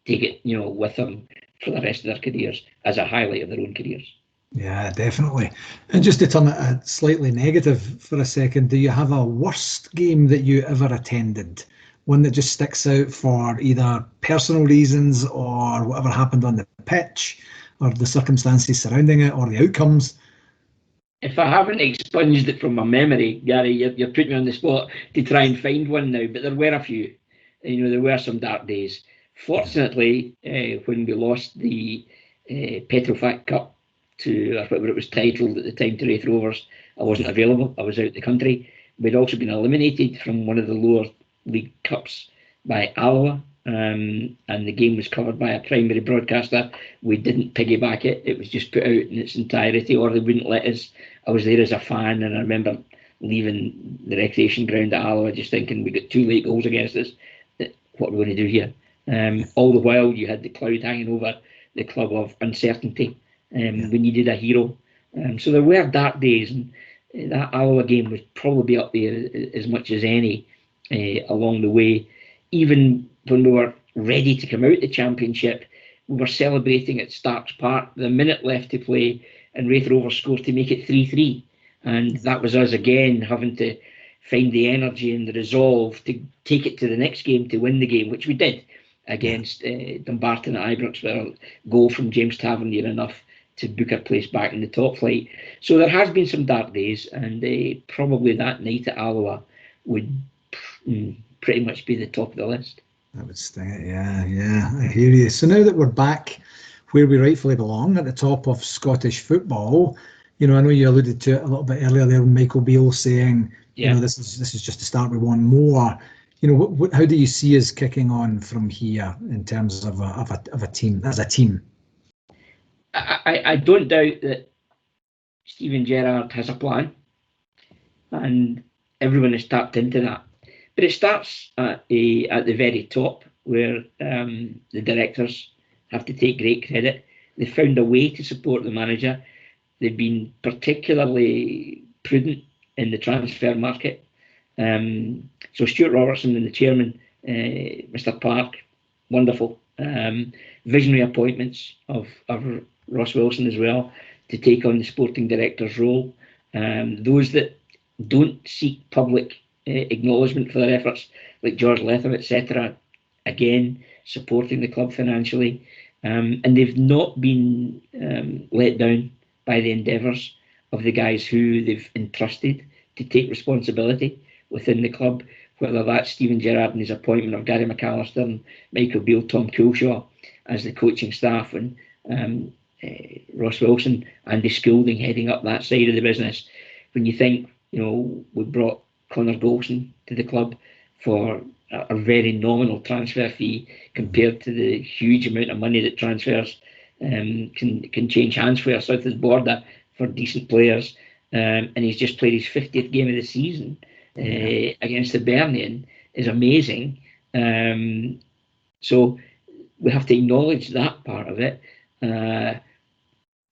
take it, with them for the rest of their careers as a highlight of their own careers. Yeah, definitely. And just to turn it slightly negative for a second, do you have a worst game that you ever attended? One that just sticks out for either personal reasons or whatever happened on the pitch or the circumstances surrounding it or the outcomes? If I haven't expunged it from my memory, Gary, you're putting me on the spot to try and find one now, but there were a few. There were some dark days. Fortunately, when we lost the Petrofac Cup to, or whatever it was titled at the time, to Wraith Rovers, I wasn't available. I was out of the country. We'd also been eliminated from one of the lower league cups by Alloa, and the game was covered by a primary broadcaster. We didn't piggyback it. It was just put out in its entirety, or they wouldn't let us. I was there as a fan, and I remember leaving the recreation ground at Alloa just thinking, we got 2 late goals against us. What are we going to do here? All the while you had the cloud hanging over the club of uncertainty. We needed a hero. So there were dark days, and that Alloa game was probably up there as much as any along the way. Even when we were ready to come out the Championship, we were celebrating at Starks Park, the minute left to play, and Wraith Rovers scored to make it 3-3. And that was us again having to find the energy and the resolve to take it to the next game to win the game, which we did against Dumbarton at Ibrox, with a goal from James Tavernier enough to book our place back in the top flight. So there has been some dark days, and probably that night at Alloa would pretty much be the top of the list. That would sting it, yeah, I hear you. So now that we're back where we rightfully belong, at the top of Scottish football, I know you alluded to it a little bit earlier there, Michael Beale saying, this is just to start with one more. How do you see us kicking on from here in terms of a team, as a team? I don't doubt that Steven Gerrard has a plan, and everyone has tapped into that. But it starts at the very top, where the directors have to take great credit. They've found a way to support the manager. They've been particularly prudent in the transfer market. So Stuart Robertson and the chairman, Mr. Park, wonderful. Visionary appointments of Ross Wilson as well to take on the sporting director's role. Those that don't seek public acknowledgement for their efforts, like George Letham, etc., again supporting the club financially, and they've not been let down by the endeavours of the guys who they've entrusted to take responsibility within the club, whether that's Steven Gerrard and his appointment of Gary McAllister and Michael Beale, Tom Coulshaw as the coaching staff, and Ross Wilson, Andy Schoolding heading up that side of the business. When you think, we brought Connor Golson to the club for a very nominal transfer fee compared to the huge amount of money that transfers can change hands for south of the border for decent players, and he's just played his 50th game of the season against the Hibernian is amazing. So we have to acknowledge that part of it.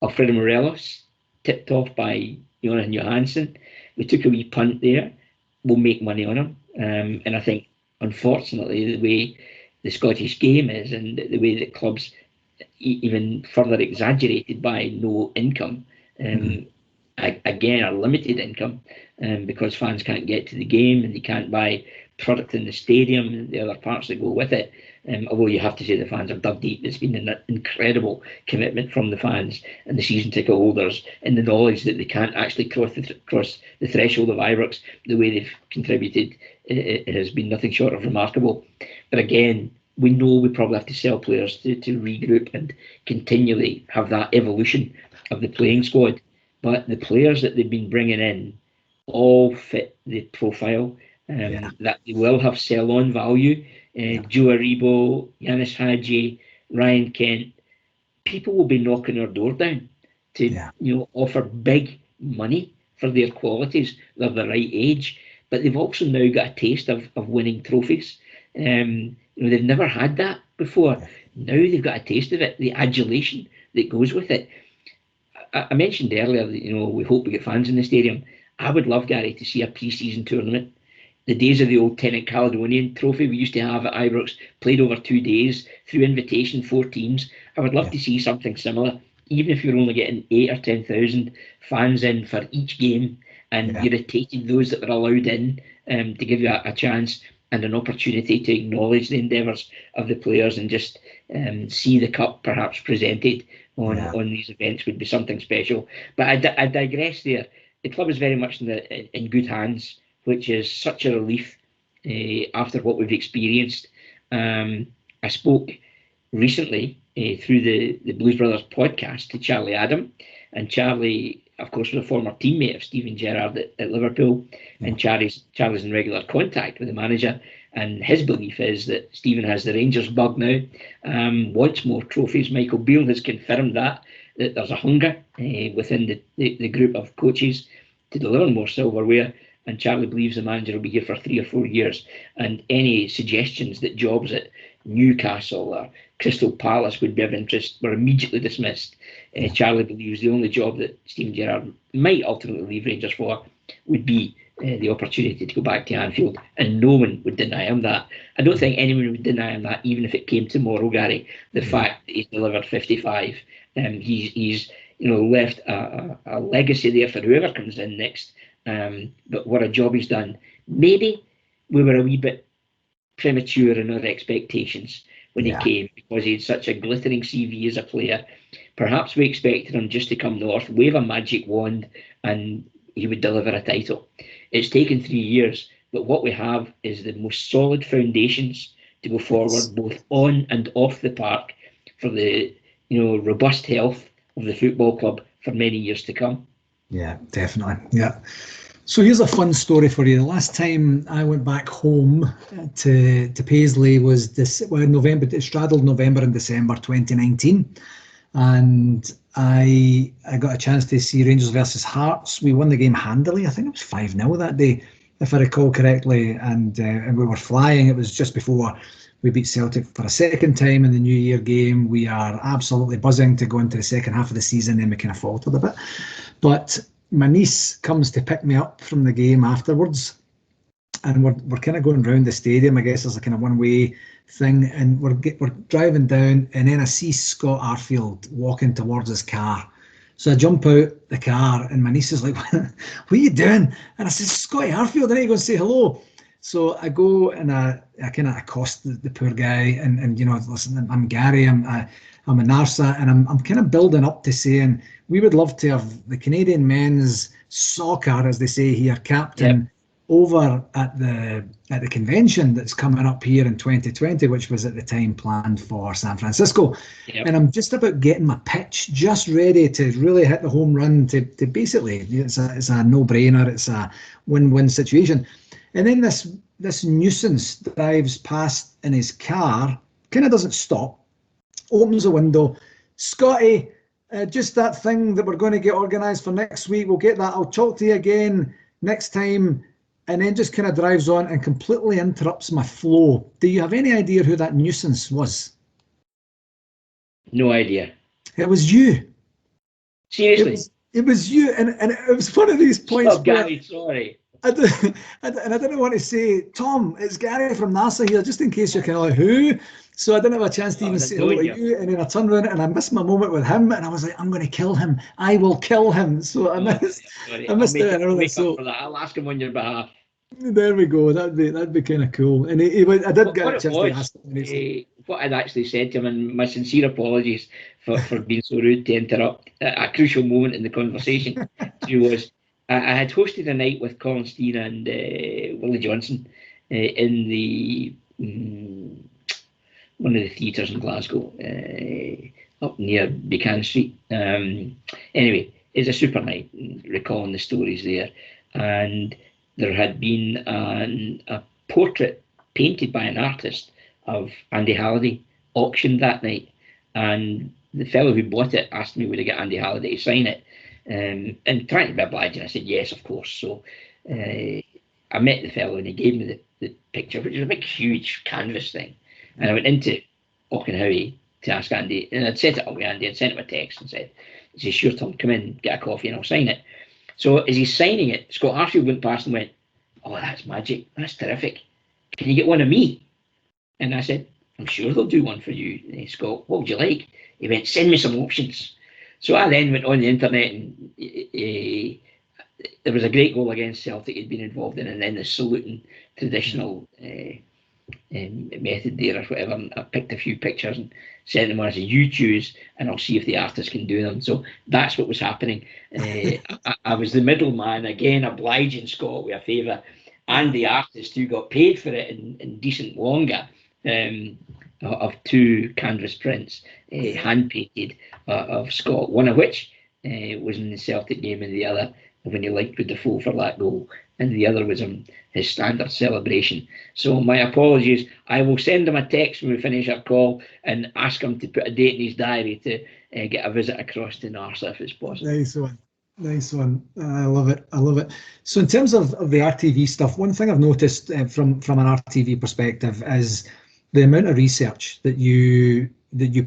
Alfredo Morelos, tipped off by Jonathan Johansson. We took a wee punt there. We'll make money on him. And I think, unfortunately, the way the Scottish game is and the way that clubs, even further exaggerated by no income, again, are limited income, because fans can't get to the game and they can't buy product in the stadium and the other parts that go with it. Although you have to say the fans have dug deep. It's been an incredible commitment from the fans and the season ticket holders, and the knowledge that they can't actually cross the threshold of Ibrox. The way they've contributed, it has been nothing short of remarkable. But again, we know we probably have to sell players to regroup and continually have that evolution of the playing squad. But the players that they've been bringing in all fit the profile, that they will have sell-on value. Joe Aribo, Yanis Hadji, Ryan Kent, people will be knocking our door down to offer big money for their qualities. They're the right age, but they've also now got a taste of winning trophies. They've never had that before. Now they've got a taste of it, the adulation that goes with it. I mentioned earlier that we hope we get fans in the stadium. I would love, Gary, to see a pre-season tournament. The days of the old Tennant Caledonian Trophy we used to have at Ibrox, played over 2 days through invitation, 4 teams. I would love to see something similar, even if you're only getting 8 or 10,000 fans in for each game, and you rotated those that were allowed in, to give you a chance and an opportunity to acknowledge the endeavours of the players and just see the cup perhaps presented on these events would be something special. But I digress there. The club is very much in good hands, which is such a relief after what we've experienced. I spoke recently through the Blues Brothers podcast to Charlie Adam, and Charlie, of course, was a former teammate of Steven Gerrard at Liverpool, and Charlie's in regular contact with the manager, and his belief is that Steven has the Rangers bug now, wants more trophies. Michael Beale has confirmed that there's a hunger within the group of coaches to deliver more silverware, and Charlie believes the manager will be here for 3 or 4 years, and any suggestions that jobs at Newcastle or Crystal Palace would be of interest were immediately dismissed. Charlie believes the only job that Steven Gerrard might ultimately leave Rangers for would be the opportunity to go back to Anfield, and no one would deny him that. I don't think anyone would deny him that, even if it came tomorrow, Gary. The fact that he's delivered 55, he's left a legacy there for whoever comes in next. But what a job he's done. Maybe we were a wee bit premature in our expectations when he came, because he had such a glittering CV as a player. Perhaps we expected him just to come north, wave a magic wand, and he would deliver a title. It's taken 3 years, but what we have is the most solid foundations to go forward, both on and off the park, for the robust health of the football club for many years to come. Yeah, definitely. Yeah. So here's a fun story for you. The last time I went back home to Paisley was November. It straddled November and December 2019, and I got a chance to see Rangers versus Hearts. We won the game handily. I think it was 5-0 that day, if I recall correctly, and we were flying. It was just before we beat Celtic for a second time in the New Year game. We are absolutely buzzing to go into the second half of the season, and we kind of faltered a bit. But my niece comes to pick me up from the game afterwards, and we're kind of going around the stadium. I guess there's a kind of one-way thing, and we're driving down, and then I see Scott Arfield walking towards his car. So I jump out the car, and my niece is like, "What are you doing?" And I said, "Scotty Arfield, I need to go and say hello." So I go and I kind of accost the poor guy, and listen, I'm Gary, I'm a NARSA, and I'm kind of building up to saying we would love to have the Canadian men's soccer, as they say here, captain over at the convention that's coming up here in 2020, which was at the time planned for San Francisco. And I'm just about getting my pitch just ready to really hit the home run to basically, it's a no-brainer, it's a win-win situation. And then this nuisance drives past in his car, kind of doesn't stop, opens a window. "Scotty, just that thing that we're going to get organised for next week, we'll get that. I'll talk to you again next time. and then just kind of drives on and completely interrupts my flow. Do you have any idea who that nuisance was? No idea. It was you. Seriously? It was you, and it was one of these points Stop, Gary, sorry. and I didn't want to say, Tom, it's Gary from NARSA here, just in case you're kind of like, who? So I didn't have a chance to even say hello to you, and then I turned around and I missed my moment with him, and I was like, I'm going to kill him. I will kill him. So I missed it early. So I'll ask him on your behalf. There we go. That'd be kind of cool. And I did get a chance to ask him. What I'd actually said to him, and my sincere apologies for being so rude to interrupt a crucial moment in the conversation, was I had hosted a night with Colin Steen and Willie Johnson in the one of the theatres in Glasgow, up near Buchanan Street. Anyway, it's a super night, recalling the stories there. And there had been a portrait painted by an artist of Andy Halliday auctioned that night, and the fellow who bought it asked me would I get Andy Halliday to sign it, and trying to be obliging, I said yes, of course. So I met the fellow and he gave me the picture, which was a big huge canvas thing, and I went into Auchenhowie to ask Andy, and I'd set it up with Andy and sent him a text and said, sure Tom, come in, get a coffee and I'll sign it. So as he's signing it, Scott Harfield went past and went, oh, that's magic, that's terrific, can you get one of me? And I said, I'm sure they'll do one for you. And Scott, what would you like? He went, send me some options. So I then went on the internet, and there was a great goal against Celtic he'd been involved in, and then the saluting traditional method there or whatever. And I picked a few pictures and sent them on. I said, you choose and I'll see if the artist can do them. So that's what was happening. I was the middleman, again obliging Scott with a favour, and the artist who got paid for it in decent wonga, of two canvas prints, hand painted, of Scott, one of which was in the Celtic game, and the other when he linked with Defoe for that goal, and the other was his standard celebration. So my apologies. I will send him a text when we finish our call and ask him to put a date in his diary to get a visit across to NARSA if it's possible. Nice one. I love it. So in terms of the RTV stuff, one thing I've noticed from an RTV perspective is the amount of research that you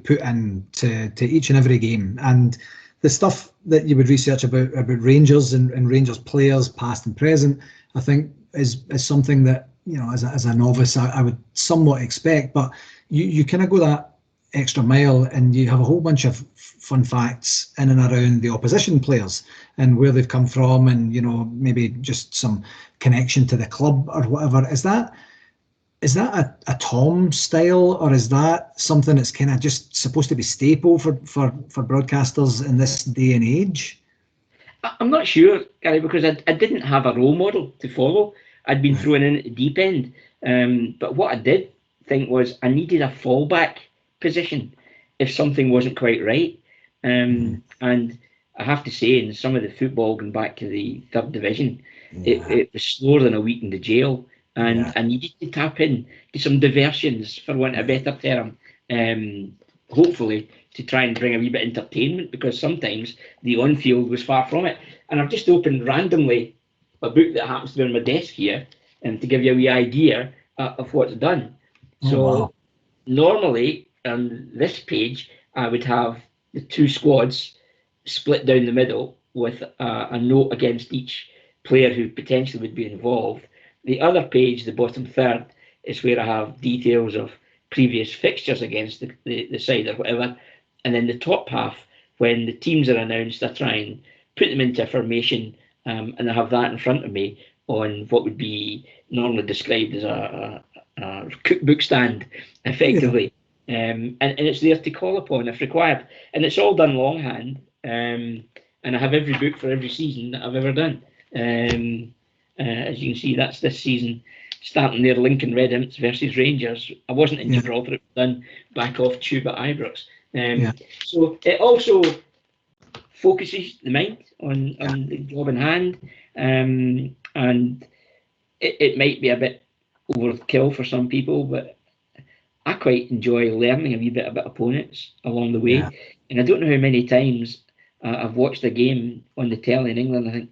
put in to each and every game, and the stuff that you would research about Rangers and Rangers players, past and present, I think is something that, you know, as a novice, I would somewhat expect, but you kind of go that extra mile and you have a whole bunch of fun facts in and around the opposition players and where they've come from, and, you know, maybe just some connection to the club or whatever. Is that a Tom style, or is that something that's kind of just supposed to be staple for broadcasters in this day and age? I'm not sure, Gary, because I didn't have a role model to follow. I'd been thrown in at the deep end. But what I did think was I needed a fallback position if something wasn't quite right. And I have to say, in some of the football going back to the third division, it was slower than a week in the jail. And I needed to tap in to some diversions, for want of a better term, hopefully to try and bring a wee bit of entertainment, because sometimes the on-field was far from it. And I've just opened randomly a book that happens to be on my desk here, and to give you a wee idea of what's done. Normally on this page, I would have the two squads split down the middle with a note against each player who potentially would be involved. The other page, the bottom third, is where I have details of previous fixtures against the side or whatever. And then the top half, when the teams are announced, I try and put them into a formation, and I have that in front of me on what would be normally described as a cookbook stand, effectively. And it's there to call upon if required. And it's all done longhand. And I have every book for every season that I've ever done. As you can see, that's this season, starting there, Lincoln Red Imps versus Rangers. I wasn't in Gibraltar, it was done back off Tube at Ibrox. So it also focuses the mind on the job in hand, and it might be a bit overkill for some people, but I quite enjoy learning a wee bit about opponents along the way. And I don't know how many times I've watched a game on the telly in England and I think,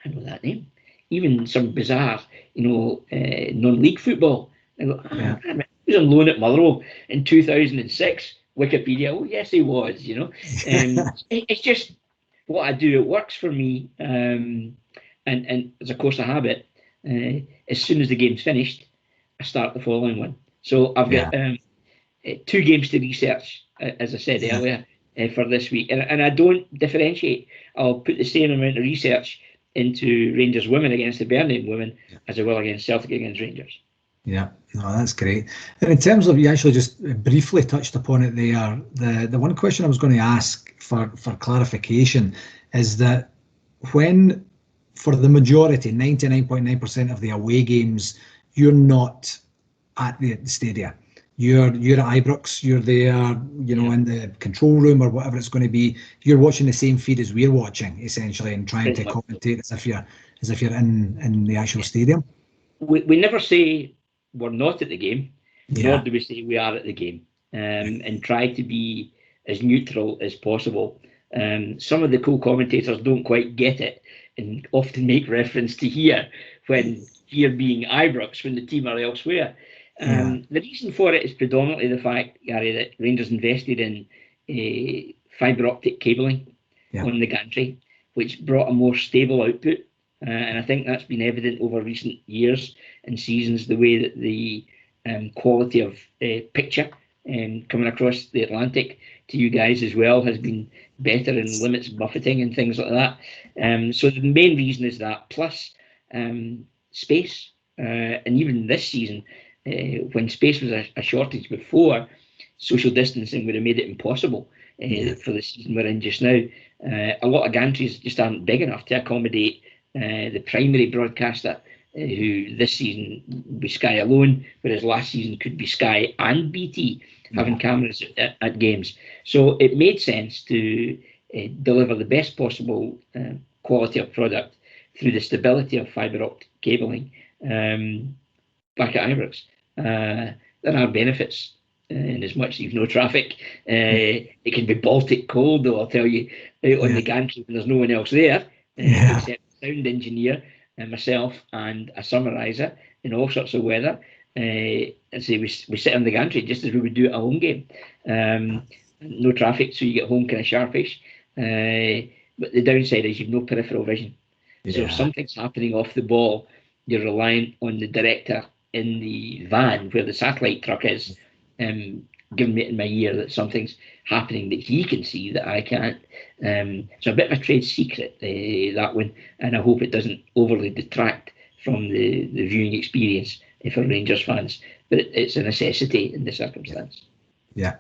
I know that name. even some bizarre, non-league football. I go, Yeah. he was on loan at Motherwell in 2006. Wikipedia, oh yes, he was. It's just what I do. It works for me, and as a course of habit. As soon as the game's finished, I start the following one. So I've got 2 games to research, as I said earlier, for this week, and I don't differentiate. I'll put the same amount of research into Rangers women against the Birmingham women as I will against Celtic against Rangers. Yeah, no, that's great. And in terms of, you actually just briefly touched upon it there. The one question I was going to ask for clarification is that when, for the majority, 99.9% of the away games, you're not at the stadium. You're at Ibrox, you're there, in the control room or whatever it's going to be. You're watching the same feed as we're watching, essentially, and trying to commentate as if you're in the actual stadium. We never say we're not at the game, nor Yeah. do we say we are at the game, and try to be as neutral as possible. Some of the co-commentators don't quite get it and often make reference to here, when here being Ibrox, when the team are elsewhere. The reason for it is predominantly the fact, Gary, that Rangers invested in fibre optic cabling on the gantry, which brought a more stable output. And I think that's been evident over recent years and seasons, the way that the quality of picture coming across the Atlantic to you guys as well has been better, and limits buffeting and things like that. So the main reason is that, plus space. And even this season, when space was a shortage before, social distancing would have made it impossible for the season we're in just now. A lot of gantries just aren't big enough to accommodate the primary broadcaster, who this season will be Sky alone, whereas last season could be Sky and BT having cameras at games. So it made sense to deliver the best possible quality of product through the stability of fibre optic cabling back at Ibrox. There are benefits, in as much as you've no traffic. It can be Baltic cold, though, I'll tell you, on the gantry when there's no one else there, except the sound engineer and myself and a summariser in all sorts of weather. And say we sit on the gantry just as we would do at a home game. No traffic, so you get home kind of sharpish. But the downside is you've no peripheral vision. So if something's happening off the ball, you're reliant on the director in the van where the satellite truck is, giving me in my ear that something's happening that he can see that I can't. So a bit of a trade secret, that one, and I hope it doesn't overly detract from the viewing experience for Rangers fans. But it's a necessity in the circumstance. Yeah,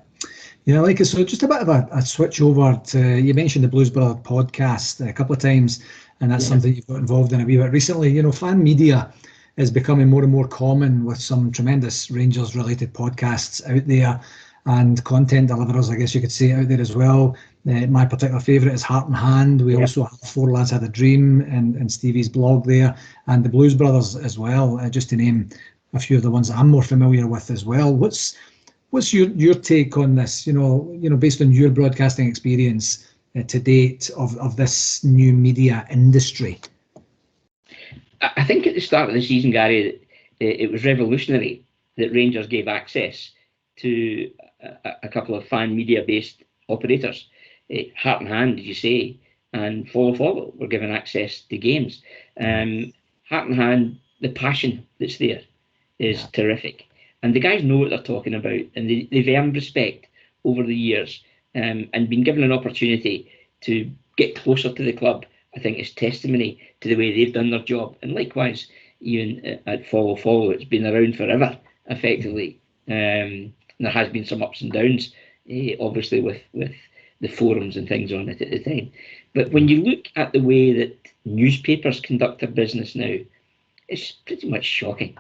I like it. So just a bit of a switch over to, you mentioned the Blues Brother podcast a couple of times, and that's something you've got involved in a wee bit recently. Fan media is becoming more and more common, with some tremendous Rangers related podcasts out there, and content deliverers, I guess you could say, out there as well. My particular favourite is Heart and Hand. We also have Four Lads Had a Dream and Stevie's blog there, and the Blues Brothers as well, just to name a few of the ones that I'm more familiar with as well. What's your take on this, based on your broadcasting experience to date of this new media industry? I think at the start of the season, Gary, it was revolutionary that Rangers gave access to a couple of fan media-based operators. Heart and Hand, as you say, and Follow were given access to games. Heart and Hand, the passion that's there is terrific. And the guys know what they're talking about, and they've earned respect over the years, and been given an opportunity to get closer to the club. I think it's testimony to the way they've done their job. And likewise, even at Follow, it's been around forever, effectively. There has been some ups and downs, obviously, with the forums and things on it at the time. But when you look at the way that newspapers conduct their business now, it's pretty much shocking.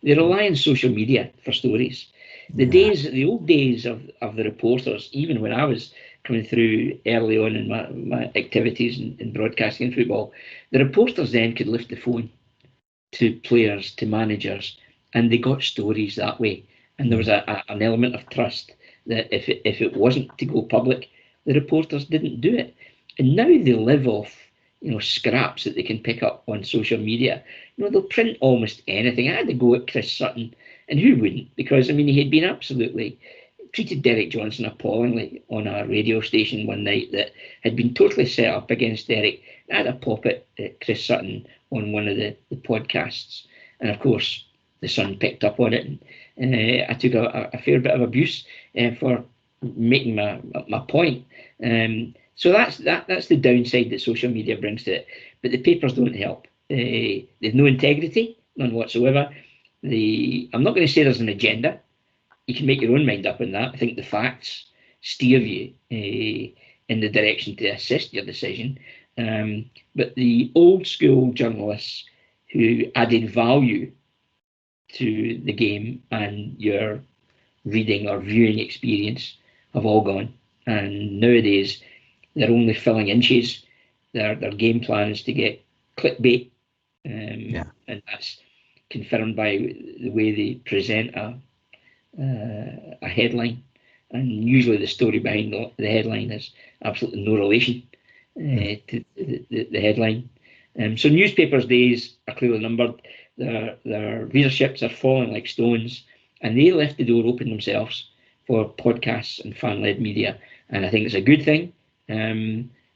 They rely on social media for stories. The old days of the reporters, even when I was coming through early on in my activities in broadcasting and football, the reporters then could lift the phone to players, to managers, and they got stories that way. And there was an element of trust that if it wasn't to go public, the reporters didn't do it. And now they live off scraps that they can pick up on social media. They'll print almost anything. I had to go at Chris Sutton, and who wouldn't? Because he had been absolutely treated Derek Johnson appallingly on a radio station one night that had been totally set up against Derek. I had a pop at Chris Sutton on one of the podcasts, and of course the Sun picked up on it, and I took a fair bit of abuse for making my point. So that's the downside that social media brings to it. But the papers don't help. They've no integrity, none whatsoever. I'm not going to say there's an agenda. You can make your own mind up on that. I think the facts steer you in the direction to assist your decision. But the old school journalists who added value to the game and your reading or viewing experience have all gone. And nowadays, they're only filling inches. Their game plan is to get clickbait. And that's confirmed by the way they present a headline, and usually the story behind the headline has absolutely no relation to the headline. So newspapers' days are clearly numbered. Their readerships are falling like stones, and they left the door open themselves for podcasts and fan-led media, and I think it's a good thing.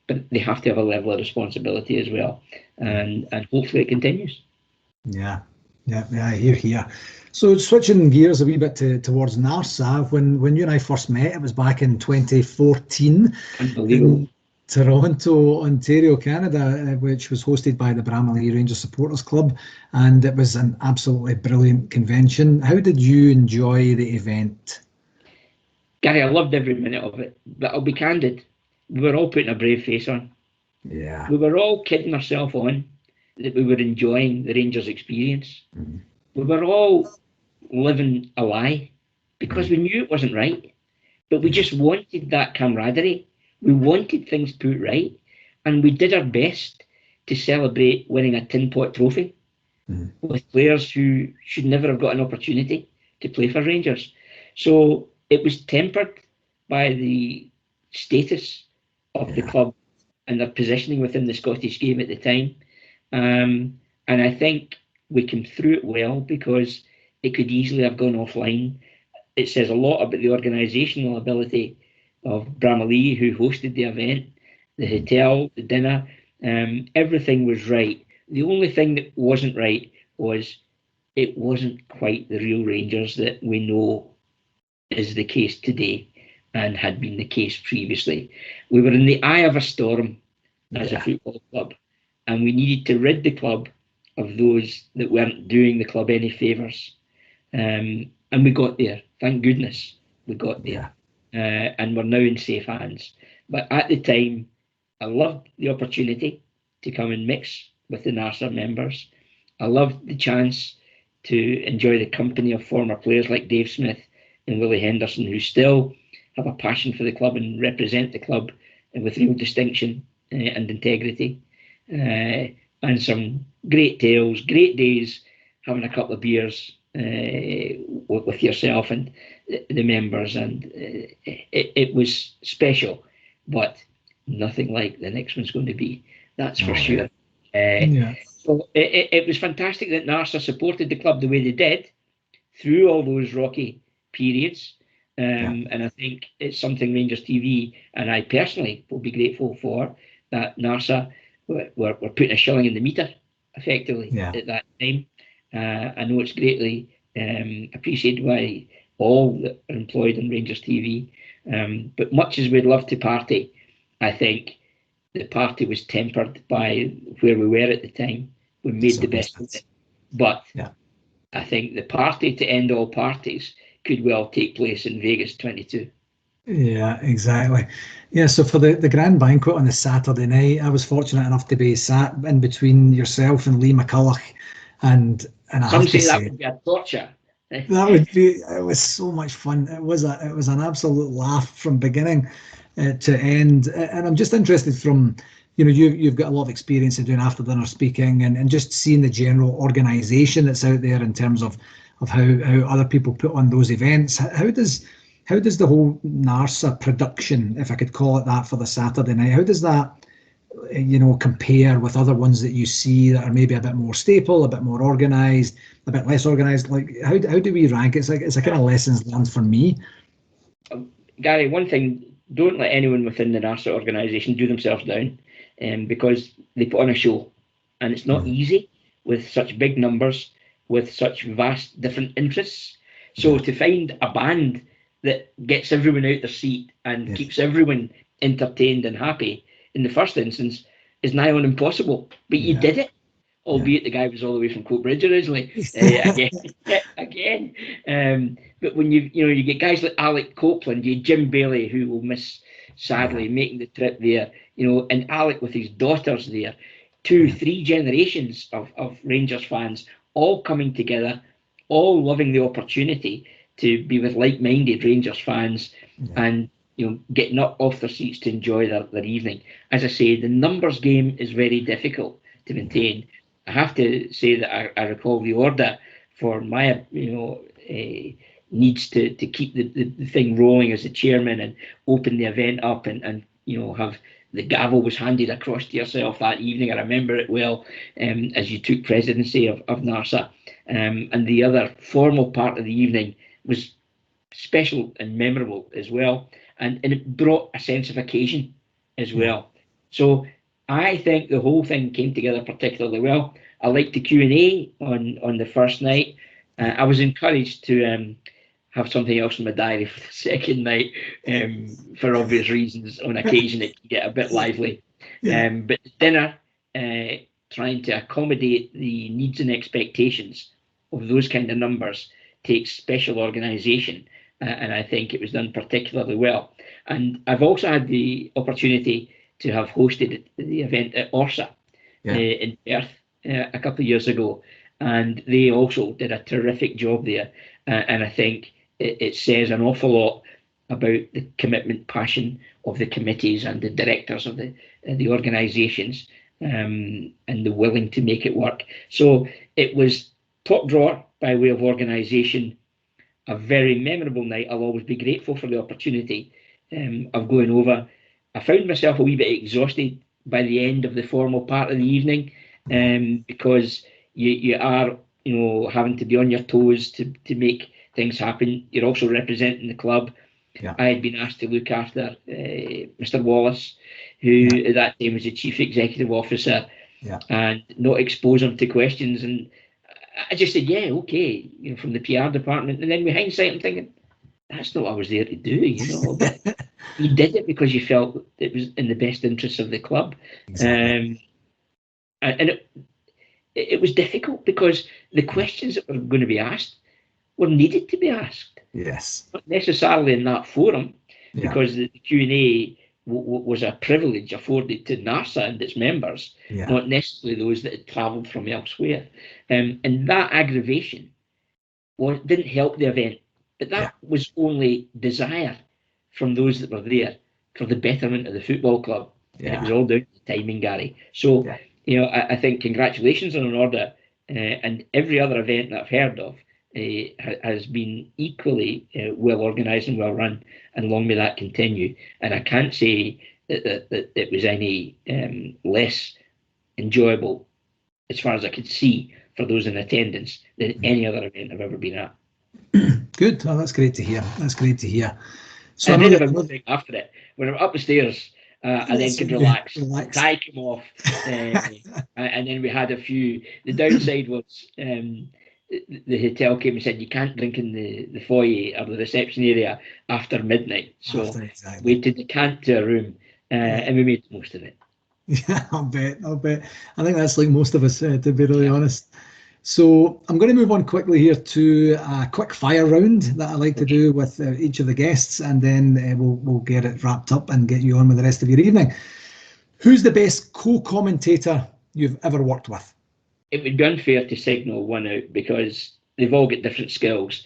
But they have to have a level of responsibility as well, and hopefully it continues. Yeah, I hear. So switching gears a wee bit towards NARSA, when you and I first met, it was back in 2014 in Toronto, Ontario, Canada, which was hosted by the Bramalea Rangers Supporters Club, and it was an absolutely brilliant convention. How did you enjoy the event? Gary, I loved every minute of it, but I'll be candid. We were all putting a brave face on. Yeah. We were all kidding ourselves on that we were enjoying the Rangers experience. Mm-hmm. We were all living a lie because we knew it wasn't right, but we just wanted that camaraderie. We wanted things put right, and we did our best to celebrate winning a tin pot trophy with players who should never have got an opportunity to play for Rangers. So it was tempered by the status of the club and their positioning within the Scottish game at the time. And I think we came through it well because it could easily have gone offline. It says a lot about the organisational ability of Bramalea, who hosted the event, the hotel, the dinner. Everything was right. The only thing that wasn't right was it wasn't quite the real Rangers that we know is the case today and had been the case previously. We were in the eye of a storm as a football club, and we needed to rid the club of those that weren't doing the club any favours. And we got there. Thank goodness we got there. And we're now in safe hands. But at the time, I loved the opportunity to come and mix with the NARSA members. I loved the chance to enjoy the company of former players like Dave Smith and Willie Henderson, who still have a passion for the club and represent the club with real distinction and integrity. And some great tales, great days, having a couple of beers with yourself and the members, and it was special, but nothing like the next one's going to be, that's for sure. So it was fantastic that NARSA supported the club the way they did through all those rocky periods. And I think it's something Rangers TV and I personally will be grateful for, that NARSA were putting a shilling in the meter effectively at that time. I know it's greatly appreciated by all that are employed in Rangers TV, but much as we'd love to party, I think the party was tempered by where we were at the time. We made the best of it, but I think the party to end all parties could well take place in Vegas 22. Yeah, exactly. Yeah, so for the grand banquet on the Saturday night, I was fortunate enough to be sat in between yourself and Lee McCulloch, and I Some have to say that say, would be a torture. That would be. It was so much fun. It was an absolute laugh from beginning to end. And I'm just interested from, you've got a lot of experience of doing after dinner speaking and just seeing the general organisation that's out there in terms of how other people put on those events. How does the whole NARSA production, if I could call it that, for the Saturday night, how does that compare with other ones that you see that are maybe a bit more staple, a bit more organised, a bit less organised? Like, how do we rank? It's a kind of lessons learned for me. Gary, one thing, don't let anyone within the NARSA organisation do themselves down, because they put on a show, and it's not easy with such big numbers, with such vast different interests. So to find a band that gets everyone out their seat and keeps everyone entertained and happy in the first instance is nigh on impossible. But you did it, albeit the guy was all the way from Coatbridge originally. Again. But when you get guys like Alec Copeland, you Jim Bailey, who will miss sadly making the trip there, and Alec with his daughters there, 2-3 generations of Rangers fans all coming together, all loving the opportunity to be with like-minded Rangers fans and getting up off their seats to enjoy their evening. As I say, the numbers game is very difficult to maintain. I have to say that I recall the order for my needs to keep the thing rolling as the chairman and open the event up and have the gavel was handed across to yourself that evening. I remember it well, as you took presidency of NARSA, and the other formal part of the evening was special and memorable as well, and it brought a sense of occasion as well. So I think the whole thing came together particularly well. I liked the Q&A on the first night. I was encouraged to have something else in my diary for the second night, for obvious reasons. On occasion it can get a bit lively. But the dinner, trying to accommodate the needs and expectations of those kind of numbers takes special organisation, and I think it was done particularly well. And I've also had the opportunity to have hosted the event at ORSA in Perth a couple of years ago, and they also did a terrific job there, and I think it says an awful lot about the commitment, passion of the committees and the directors of the organisations, and the willing to make it work. So it was top drawer by way of organisation, a very memorable night. I'll always be grateful for the opportunity of going over. I found myself a wee bit exhausted by the end of the formal part of the evening, because you are having to be on your toes to make things happen. You're also representing the club. I had been asked to look after Mr. Wallace, who at that time was the Chief Executive Officer, and not expose him to questions. And I just said, okay, from the PR department. And then with hindsight, I'm thinking, that's not what I was there to do, But you did it because you felt it was in the best interests of the club. And it was difficult because the questions that were going to be asked were needed to be asked. Yes. Not necessarily in that forum, because the Q&A was a privilege afforded to NARSA and its members, not necessarily those that had travelled from elsewhere. And that aggravation didn't help the event, but that was only desire from those that were there for the betterment of the football club. And it was all down to timing, Gary. So, I think congratulations on an order, and every other event that I've heard of has been equally well organised and well run, and long may that continue. And I can't say that it was any less enjoyable, as far as I could see, for those in attendance than any other event I've ever been at. Good. Oh, that's great to hear. That's great to hear. So I did have a meeting after it. When I'm up the stairs, I then could relax. Tie came off, and then we had a few. The downside was the hotel came and said you can't drink in the foyer or the reception area after midnight. So we had to decant to a room, and we made the most of it. Yeah, I'll bet. I think that's like most of us, to be really honest. So I'm going to move on quickly here to a quick fire round that I like to do with each of the guests, and then we'll get it wrapped up and get you on with the rest of your evening. Who's the best co-commentator you've ever worked with? It would be unfair to signal one out because they've all got different skills.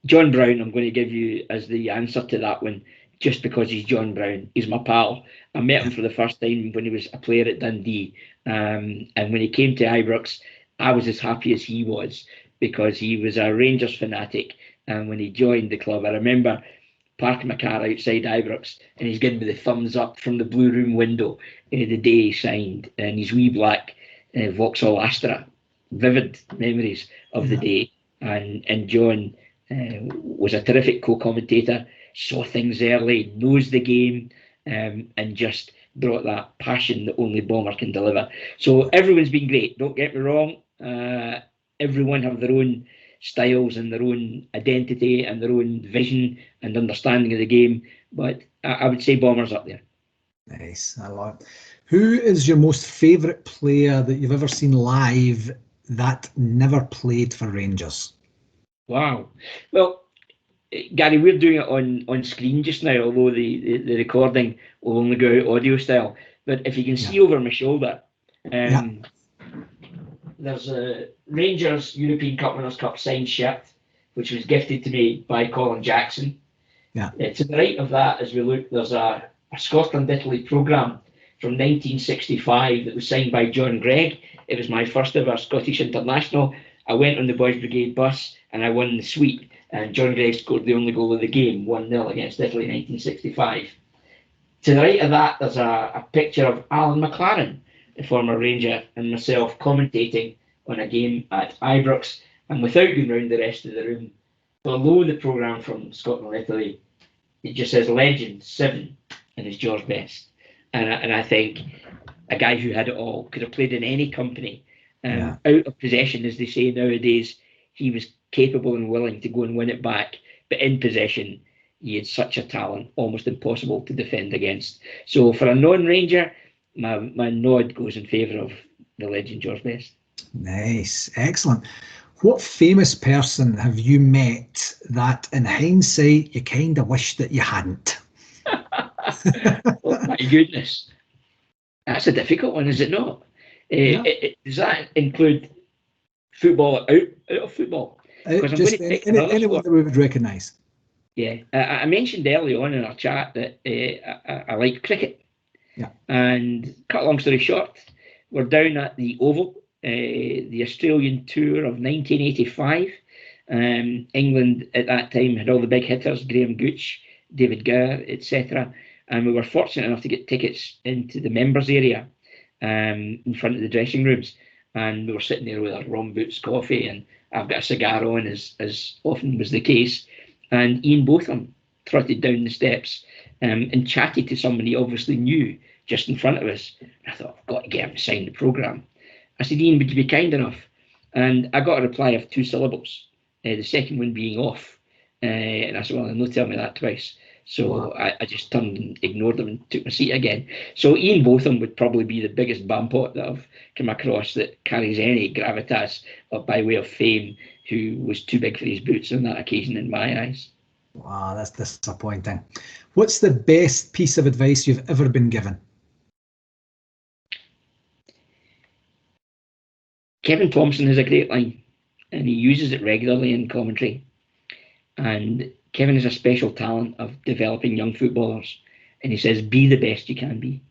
John Brown, I'm going to give you as the answer to that one, just because he's John Brown. He's my pal. I met him for the first time when he was a player at Dundee, and when he came to Ibrox, I was as happy as he was because he was a Rangers fanatic. And when he joined the club, I remember parking my car outside Ibrox, and he's giving me the thumbs up from the blue room window the day he signed, and his wee black Vauxhall Astra. Vivid memories of the day. And John was a terrific co-commentator, saw things early, knows the game, and just brought that passion that only Bomber can deliver. So everyone's been great, don't get me wrong. Everyone have their own styles and their own identity and their own vision and understanding of the game, but I would say Bomber's up there. Nice, I love it. Who is your most favourite player that you've ever seen live that never played for Rangers? Wow. Well, Gary, we're doing it on screen just now, although the recording will only go out audio style. But if you can see over my shoulder, there's a Rangers European Cup Winners' Cup signed shirt, which was gifted to me by Colin Jackson. To the right of that, as we look, there's a Scotland-Italy programme from 1965 that was signed by John Gregg. It was my first ever Scottish international. I went on the Boys Brigade bus and I won the sweep. And John Gregg scored the only goal of the game, 1-0 against Italy in 1965. To the right of that, there's a picture of Alan McLaren, the former Ranger, and myself commentating on a game at Ibrox. And without going round the rest of the room, below the programme from Scotland-Italy, it just says Legend 7 and it's George Best. And I think a guy who had it all, could have played in any company. Out of possession, as they say nowadays, he was capable and willing to go and win it back. But in possession, he had such a talent, almost impossible to defend against. So for a non-Ranger, my nod goes in favour of the legend George Best. Nice, excellent. What famous person have you met that, in hindsight, you kind of wish that you hadn't? Oh my goodness, that's a difficult one, is it not? Does that include football, out of football? Just anyone that we would recognise. Yeah, I mentioned early on in our chat that I like cricket. And cut a long story short, we're down at the Oval, the Australian tour of 1985. England at that time had all the big hitters, Graham Gooch, David Gower, etc. And we were fortunate enough to get tickets into the members area in front of the dressing rooms. And we were sitting there with our rum boots coffee, and I've got a cigar on, as often was the case. And Ian Botham trotted down the steps and chatted to someone he obviously knew just in front of us. And I thought, I've got to get him to sign the programme. I said, Ian, would you be kind enough? And I got a reply of 2 syllables, the second one being off. And I said, well, no, tell me that twice. So I just turned and ignored him and took my seat again. So Ian Botham would probably be the biggest bampot that I've come across that carries any gravitas by way of fame, who was too big for his boots on that occasion in my eyes. Wow, that's disappointing. What's the best piece of advice you've ever been given? Kevin Thompson has a great line, and he uses it regularly in commentary. And Kevin has a special talent of developing young footballers. And he says, be the best you can be.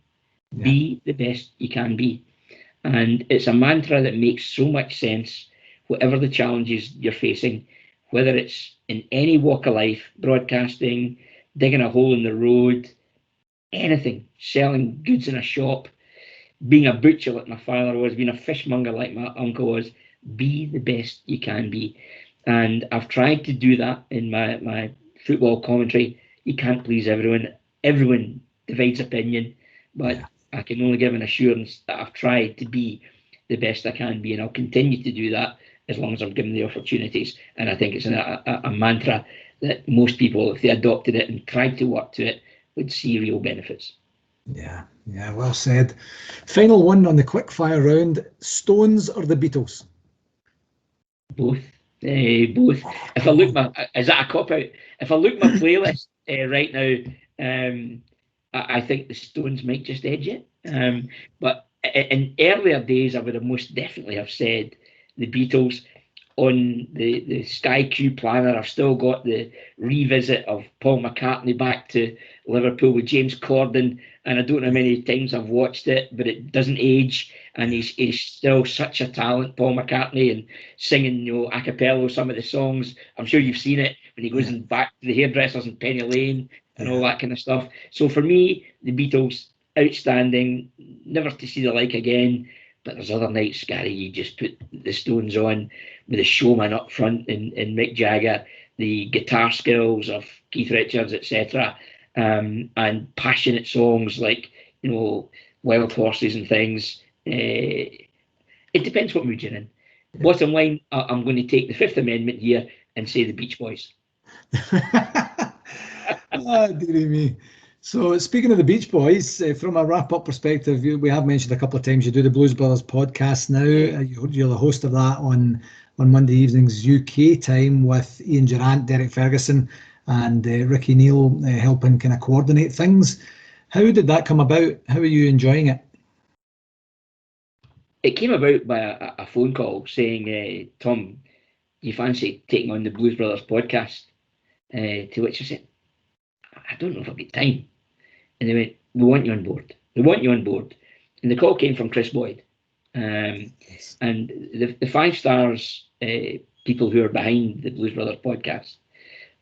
Yeah. Be the best you can be. And it's a mantra that makes so much sense, whatever the challenges you're facing, whether it's in any walk of life, broadcasting, digging a hole in the road, anything, selling goods in a shop, being a butcher like my father was, being a fishmonger like my uncle was. Be the best you can be. And I've tried to do that in my football commentary. You can't please everyone. Everyone divides opinion, but I can only give an assurance that I've tried to be the best I can be, and I'll continue to do that as long as I'm given the opportunities. And I think it's a mantra that most people, if they adopted it and tried to work to it, would see real benefits. Yeah, well said. Final one on the quick fire round: Stones or the Beatles? Both. Both. If I look is that a cop out? If I look my playlist right now, I think the Stones might just edge it. But in earlier days, I would have most definitely have said the Beatles. on the Sky Q planner. I've still got the revisit of Paul McCartney back to Liverpool with James Corden, and I don't know how many times I've watched it, but it doesn't age, and he's still such a talent, Paul McCartney, and singing, a cappella some of the songs. I'm sure you've seen it when he goes back to the hairdressers in Penny Lane and all that kind of stuff. So for me, the Beatles, outstanding, never to see the like again. But there's other nights, Gary, you just put the Stones on with the showman up front in Mick Jagger, the guitar skills of Keith Richards, etc., and passionate songs like, Wild Horses and things. It depends what mood you're in. Bottom line, I'm going to take the Fifth Amendment here and say the Beach Boys. Dearie me. So speaking of the Beach Boys, from a wrap-up perspective, we have mentioned a couple of times you do the Blues Brothers podcast now. You're the host of that on Monday evenings UK time with Ian Durant, Derek Ferguson, and Ricky Neal helping kind of coordinate things. How did that come about? How are you enjoying it? It came about by a phone call saying, Tom, you fancy taking on the Blues Brothers podcast? To which I said, I don't know if I've got time. And they went, we want you on board. We want you on board. And the call came from Chris Boyd. And the 5 stars people who are behind the Blues Brothers podcast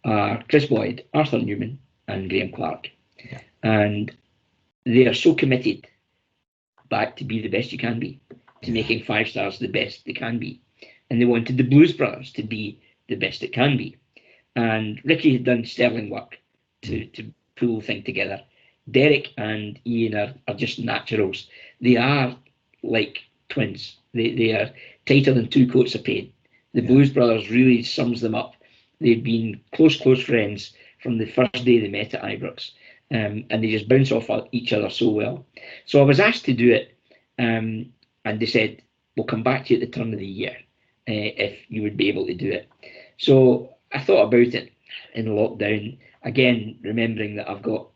are Chris Boyd, Arthur Newman, and Graham Clark. Yeah. And they are so committed back to be the best you can be, to making 5 stars the best they can be. And they wanted the Blues Brothers to be the best it can be. And Ricky had done sterling work to pull the thing together. Derek and Ian are just naturals. They are like twins. They are tighter than 2 coats of paint. The Blues Brothers really sums them up. They've been close friends from the first day they met at Ibrox. And they just bounce off each other so well. So I was asked to do it, and they said, we'll come back to you at the turn of the year if you would be able to do it. So I thought about it in lockdown, again, remembering that I've got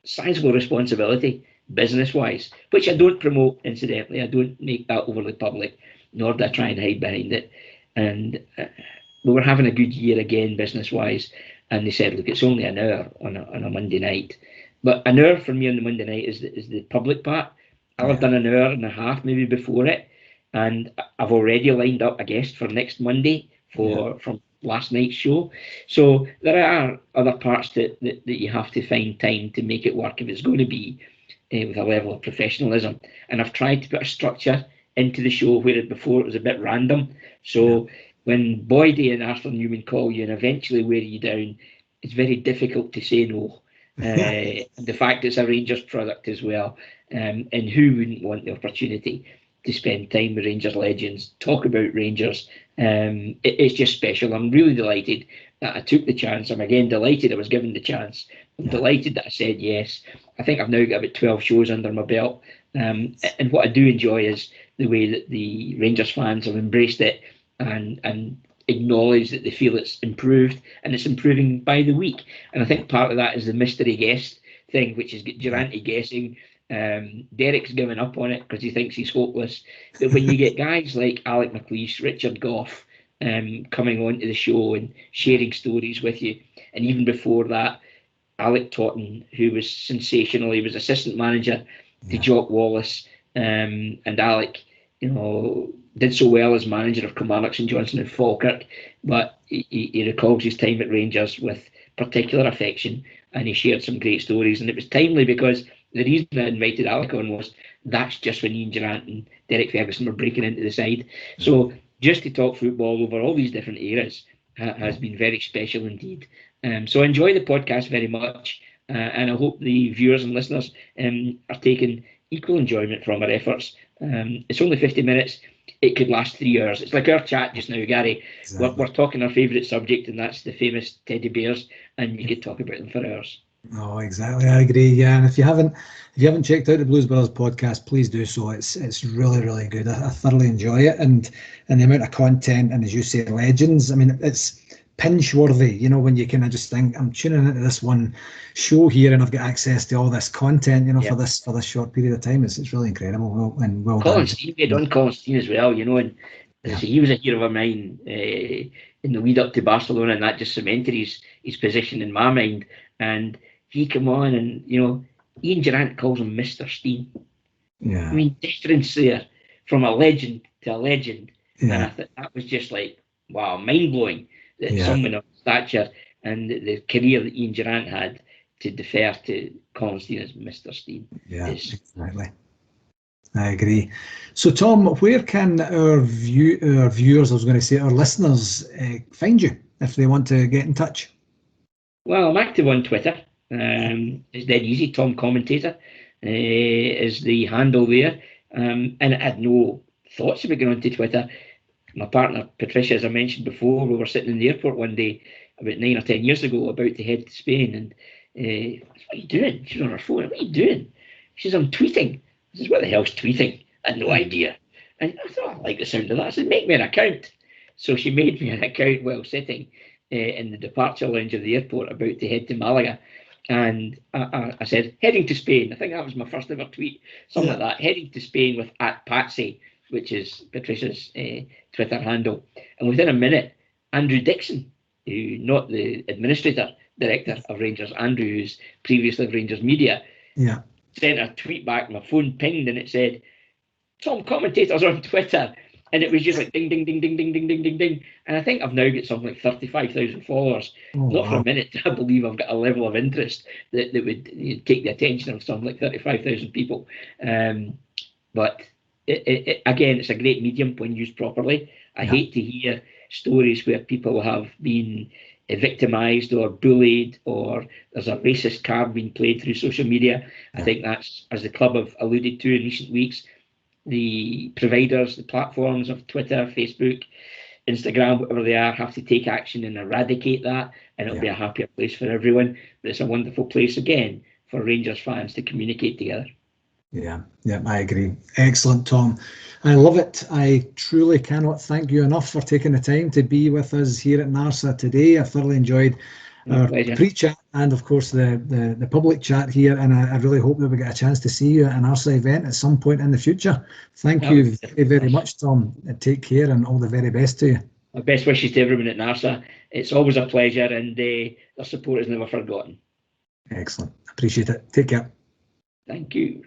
sizable responsibility business-wise, which I don't promote, incidentally. I don't make that overly public, nor do I try and hide behind it. And we were having a good year again, business-wise, and they said, look, it's only an hour on a Monday night. But an hour for me on the Monday night is the public part. I'll have done an hour and a half maybe before it, and I've already lined up a guest for next Monday from last night's show. So there are other parts that you have to find time to make it work if it's going to be with a level of professionalism. And I've tried to put a structure into the show where before it was a bit random. So when Boydie and Arthur Newman call you and eventually wear you down, it's very difficult to say no. The fact it's a Rangers product as well, and who wouldn't want the opportunity to spend time with Rangers legends, talk about Rangers. It's just special. I'm really delighted that I took the chance. I'm again delighted I was given the chance. I'm delighted that I said yes. I think I've now got about 12 shows under my belt. And what I do enjoy is the way that the Rangers fans have embraced it and acknowledge that they feel it's improved, and it's improving by the week. And I think part of that is the mystery guest thing, which is Durante guessing. Derek's given up on it because he thinks he's hopeless. But when you get guys like Alec McLeish, Richard Gough coming onto the show and sharing stories with you, and even before that, Alec Totten, who was sensational, he was assistant manager to Jock Wallace, and Alec, did so well as manager of Kilmarnock, St Johnstone and Falkirk, but he recalls his time at Rangers with particular affection, and he shared some great stories. And it was timely because the reason I invited Alec on was that's just when Ian Durant and Derek Ferguson were breaking into the side. So just to talk football over all these different eras has been very special indeed. So I enjoy the podcast very much, and I hope the viewers and listeners are taking equal enjoyment from our efforts. It's only 50 minutes. It could last 3 hours. It's like our chat just now, Gary. Exactly. We're talking our favourite subject, and that's the famous teddy bears, and you could talk about them for hours. Oh, exactly. I agree. Yeah, and if you haven't checked out the Blues Brothers podcast, please do so. It's really, really good. I thoroughly enjoy it, and the amount of content, and as you say, legends. I mean, it's pinch worthy. When you kind of just think, I'm tuning into this one show here, and I've got access to all this content. For this short period of time. It's really incredible. Well done. Colin Stein, we had on Colin Stein as well. And As I say, he was a hero of mine in the lead up to Barcelona, and that just cemented his position in my mind. And he came on, and Ian Durrant calls him Mr. Steen. Yeah. I mean, difference there from a legend to a legend. Yeah. And I thought that was just like, wow, mind blowing that someone of stature and the career that Ian Durrant had to defer to Colin Steen as Mr. Steen. Yeah, exactly. I agree. So, Tom, where can our viewers, I was going to say, our listeners, find you if they want to get in touch? Well, I'm active on Twitter. It's dead easy. Tom Commentator is the handle there. And I had no thoughts about going onto Twitter. My partner, Patricia, as I mentioned before, we were sitting in the airport one day about 9 or 10 years ago about to head to Spain. And what are you doing? She's on her phone. What are you doing? She says, I'm tweeting. I says, what the hell's tweeting? I had no idea. And I thought, I like the sound of that. I said, make me an account. So she made me an account while sitting in the departure lounge of the airport about to head to Malaga. And I said, heading to Spain. I think that was my first ever tweet, something like that. Heading to Spain with @Patsy, which is Patricia's Twitter handle. And within a minute, Andrew Dixon, who not the director of Rangers, Andrew, who's previously of Rangers Media, sent a tweet back. My phone pinged and it said, Tom Commentator's on Twitter. And it was just like ding, ding, ding, ding, ding, ding, ding, ding, ding. And I think I've now got something like 35,000 followers. Not for a minute I believe I've got a level of interest that would take the attention of something like 35,000 people. But again, it's a great medium when used properly. I hate to hear stories where people have been victimised or bullied, or there's a racist card being played through social media. I think that's, as the club have alluded to in recent weeks, the providers, the platforms of Twitter, Facebook, Instagram, whatever they are, have to take action and eradicate that, and it'll be a happier place for everyone. But it's a wonderful place, again, for Rangers fans to communicate together. Yeah, I agree. Excellent, Tom. I love it. I truly cannot thank you enough for taking the time to be with us here at NARSA today. I thoroughly enjoyed our pre-chat and, of course, the public chat here, and I really hope that we get a chance to see you at an NARSA event at some point in the future. Thank you very, very much, Tom. Take care and all the very best to you. My best wishes to everyone at NARSA. It's always a pleasure, and their support is never forgotten. Excellent. Appreciate it. Take care. Thank you.